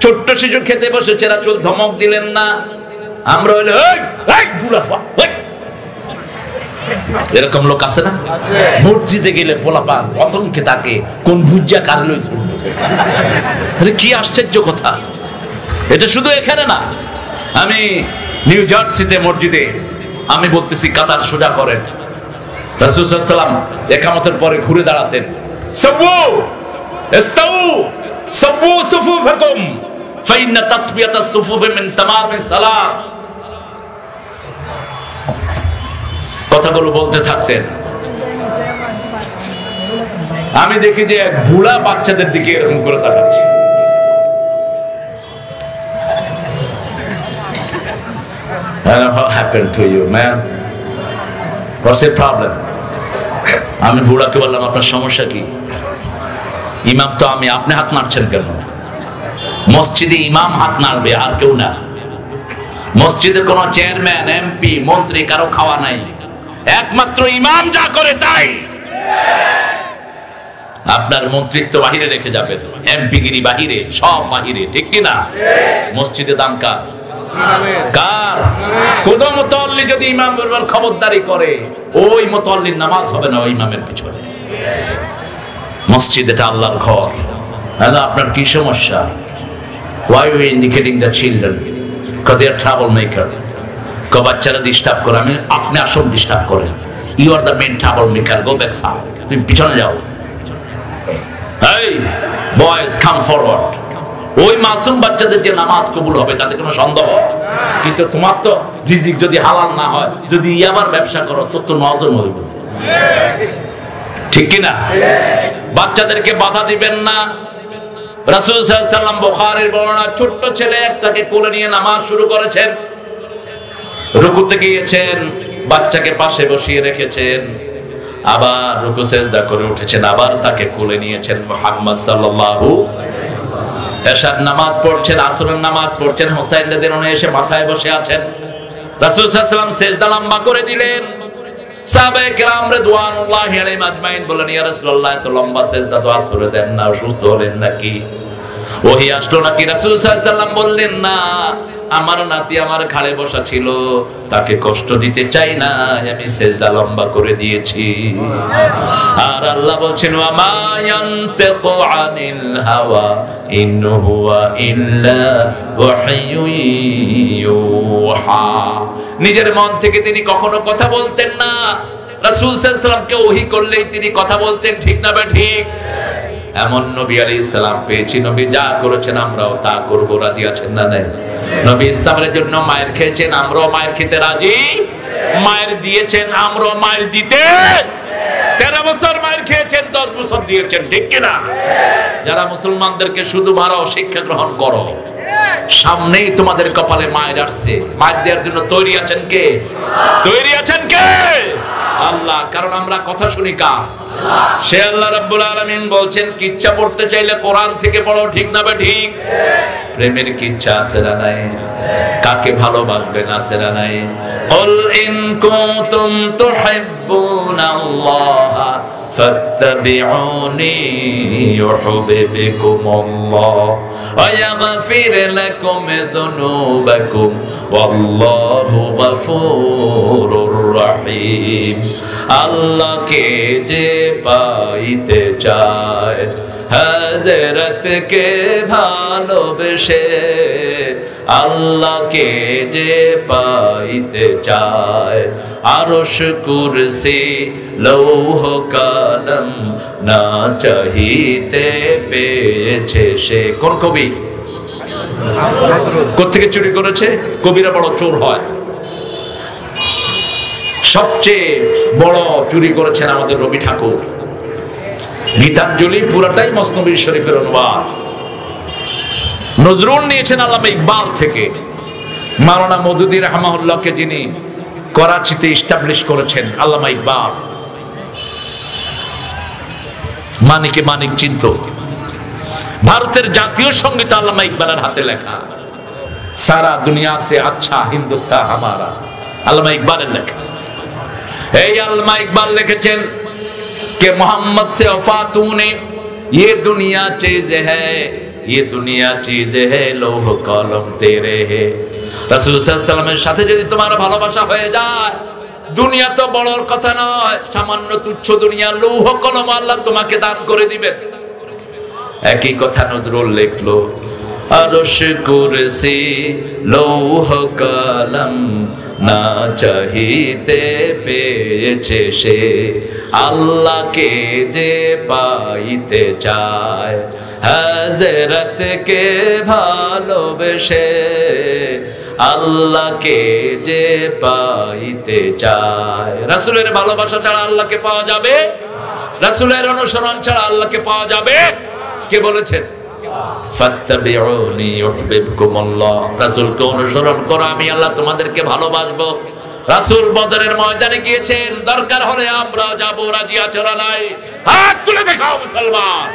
Speaker 1: ছোট্ট শিশু খেতে বসেছে, রাসূল ধমক দিলেন না। আমরা হইলে এই বুলাফা, এরকম লোক আছে না? মসজিদে গেলে পোলাপান আতঙ্কে তাকে কোন বুজ্জা কারলো। আরে কি আশ্চর্য কথা! এটা শুধু এখানে না, আমি নিউ জার্সিতে মসজিদে, আমি বলতেছি কাতার সোজা করেন, রাসূল সাল্লাল্লাহু আলাইহি ওয়াসাল্লাম ইকামতের পরে ঘুরে দাঁড়াতেন, সাবু ইস্তাউ সাবু সুফুফাকুম ফাইন্না তাসবিয়াতাস সুফুফ মিন তামামিস সালাত। কথাগুলো বলতে থাকতেন। আমি দেখি যে এক বুড়া বাচ্চাদের দিকে এরকম করে তাকাচ্ছে। What happened to you, man? What's your problem? আমি বুড়াকে বললাম, আপনার সমস্যা কি? ইমাম তো আমি, আপনি হাত নাড়ছেন কেন? মসজিদে ইমাম হাত নাড়বে, আর কেউ না। মসজিদে কোনো চেয়ারম্যান, এমপি, মন্ত্রী কারো খাওয়া নাই, একমাত্র ইমাম যা করে তাই। আপনার মন্ত্রিত্ব বাহিরে রেখে যাবেন, এমপিগিরি বাহিরে, সব বাহিরে, ঠিক কিনা? মসজিদে দাম কার? কার? কোন মুতাল্লি যদি ইমাম বরাবর খবরদারি করে, ওই মুতাল্লির নামাজ হবে না ওই ইমামের পিছনে। মসজিদ এটা আল্লাহর ঘর। আপনার কি সমস্যা? Why are you indicating the children? Because they are troublemaker. বাচ্চারা ডিস্টার্ব করে, আমি আপনি আসল ডিস্টার্ব করেন। You are the main troublemaker, go back side, তুমি পিছনে যাও। Hey boys, come forward. ওই মাসুম বাচ্চাদের যে নামাজ কবুল হবে তাতে কোনো সন্দেহ? কিন্তু তোমার তো রিজিক যদি হালাল না হয়, যদি ইয়াবার ব্যবসা করো, তোর তো নজর হইব, ঠিক কিনা? বাচ্চাদেরকে বাধা দিবেন না। রাসূল সাল্লাল্লাহু আলাইহি ওয়াসাল্লাম বুখারীর বর্ণনা, ছোট্ট ছেলে একটাকে কোলে নিয়ে নামাজ শুরু করেছেন, রুকুতে গিয়েছেন, বাচ্চাকে পাশে বসিয়ে রেখেছেন, আবার রুকু সিজদা করে উঠেছেন, আবার তাকে কোলে নিয়েছেন। মুহাম্মদ সাল্লাল্লাহু, এশার নামাজ পড়ছেন, আসরের নামাজ পড়ছেন, হুসাইন রাদিয়াল্লাহু আনহু এসে মাথায় বসে আছেন। রাসূল সাল্লাল্লাহু আলাইহি ওয়াসাল্লাম সিজদা লম্বা করে দিলেন। সাহাবায়ে কেরাম রিদওয়ানুল্লাহি আলাইহিম আজমাইন বললেন, ইয়া রাসূলুল্লাহ, এত লম্বা সিজদা তো আসরে দেন না, অসুস্থ হলেন নাকি? ওহী আসলো নাকি? রাসূল সাল্লাল্লাহু আলাইহি ওয়াসাল্লাম বললেন, না, আমার নাতি আমার ঘাড়ে বসা ছিল, তাকে কষ্ট দিতে চাই না, আমি সিজদা লম্বা করে দিয়েছি। আর আল্লাহ বলছেন, ওয়া মা ইয়ানতিকু আনিল হাওয়া ইন হুয়া ইল্লা ওয়াহয়ুন ইউহা। নিজের মন থেকে তিনি কখনো কথা বলতেন না। রাসূল সাল্লাল্লাহু আলাইহি ওয়াসাল্লামকে ওহী করলেই তিনি কথা বলতেন, ঠিক না বা ঠিক? এমন নবী আলাইহিস সালাম পেয়েছি, নবী যা করেছেন আমরাও তা করব, রাজি আছেন না নাই? নবী ইসলামের জন্য মায়ের খেয়েছেন, আমরাও মায়ের খেতে রাজি। মায়ের দিয়েছেন, আমরাও মায়ের দিতে। 13 বছর মায়ের খেয়েছেন, 10 বছর দিয়েছেন, ঠিক কিনা? যারা মুসলমানদেরকে শুধু মারাও, শিক্ষা গ্রহণ করো, সামনেই তোমাদের কপালে মায়ের আসছে। মায়ের দেওয়ার জন্য তৈরি আছেন কে? তৈরি আছেন কে? আল্লাহ। কারণ আমরা কথা শুনি কার? সে আল্লাহ রাব্বুল আলামিন বলছেন, কিচ্ছা পড়তে চাইলে কোরআন থেকে পড়ো, ঠিক না বা ঠিক? প্রেমের কিচ্ছা আছে না নাই? কাকে ভালোবাসবেন আছে না নাই? কুল ইন কুনতুম তুহিব্বুনাল্লাহ ফাত্তাবিউনি ইউহিব্বুকুমুল্লাহ ওয়া ইয়াগফির লাকুম যুনুবাকুম ওয়াল্লাহু গফুরুর রহিম। আল্লাহকে যে পাইতে চায়, হযরতকে ভালোবেসে, আল্লাহকে যে পাইতে চায়, আরশ কুরসি লৌহ কলম না চাহিতে পেয়েছে সে। কোন কবি? কোত্থেকে চুরি করেছে? কবিরা বড় চোর হয়। সবচেয়ে বড় চুরি করেছেন আমাদের রবি ঠাকুর। গীতাঞ্জলি পুরাটাই মসনবী শরীফের অনুবাদ। নজরুল নিয়েছেন আল্লামা ইকবাল থেকে। মাওলানা মওদুদী রাহমাহুল্লাহকে যিনি করাচিতে এস্টাবলিশ করেছেন, আল্লামা ইকবাল মানিকে মানিক চিন্ত। ভারতের জাতীয় সঙ্গীত আল্লামা ইকবালের হাতে লেখা। সারা দুনিয়া সে আচ্ছা হিন্দুস্তান হামারা, আল্লামা ইকবালের লেখা। এই আল্লামা ইকবাল লিখেছেন कि मोहम्मद से वफा तूने ये दुनिया चीज है, ये दुनिया चीज है, लौह कलम तेरे है। রাসূল সাল্লাল্লাহু আলাইহি ওয়াসাল্লামের সাথে যদি তোমার ভালোবাসা হয়ে যায়, দুনিয়া তো বড়র কথা নয়, সামান্য তুচ্ছ দুনিয়া, লৌহ কলম আল্লাহ তোমাকে দান করে দিবেন। একই কথা নজরুল লিখলো, আরশ কুরসি লৌহ কলম না চাহিতে পেয়েছে সে, আল্লাহকে যে পাইতে চায়, হযরতকে ভালোবেসে, আল্লাহকে যে পাইতে চায়। রাসূলের ভালোবাসা ছাড়া আল্লাহকে পাওয়া যাবে? রাসূলের অনুসরণ ছাড়া আল্লাহকে পাওয়া যাবে? কে বলেছেন? ফাত্তাবিউনি ইউহিব্বুকুমুল্লাহ, রাসূলকে অনুসরণ করো, আমি আল্লাহ তোমাদেরকে ভালোবাসবো। রাসূল বদরের ময়দানে গিয়েছেন, দরকার হলে আমরা যাব, রাজি আছো না নাই? হাত তুলে দেখাও মুসলমান।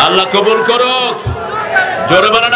Speaker 1: আল্লাহ কবুল করুক। জোরে বলেন।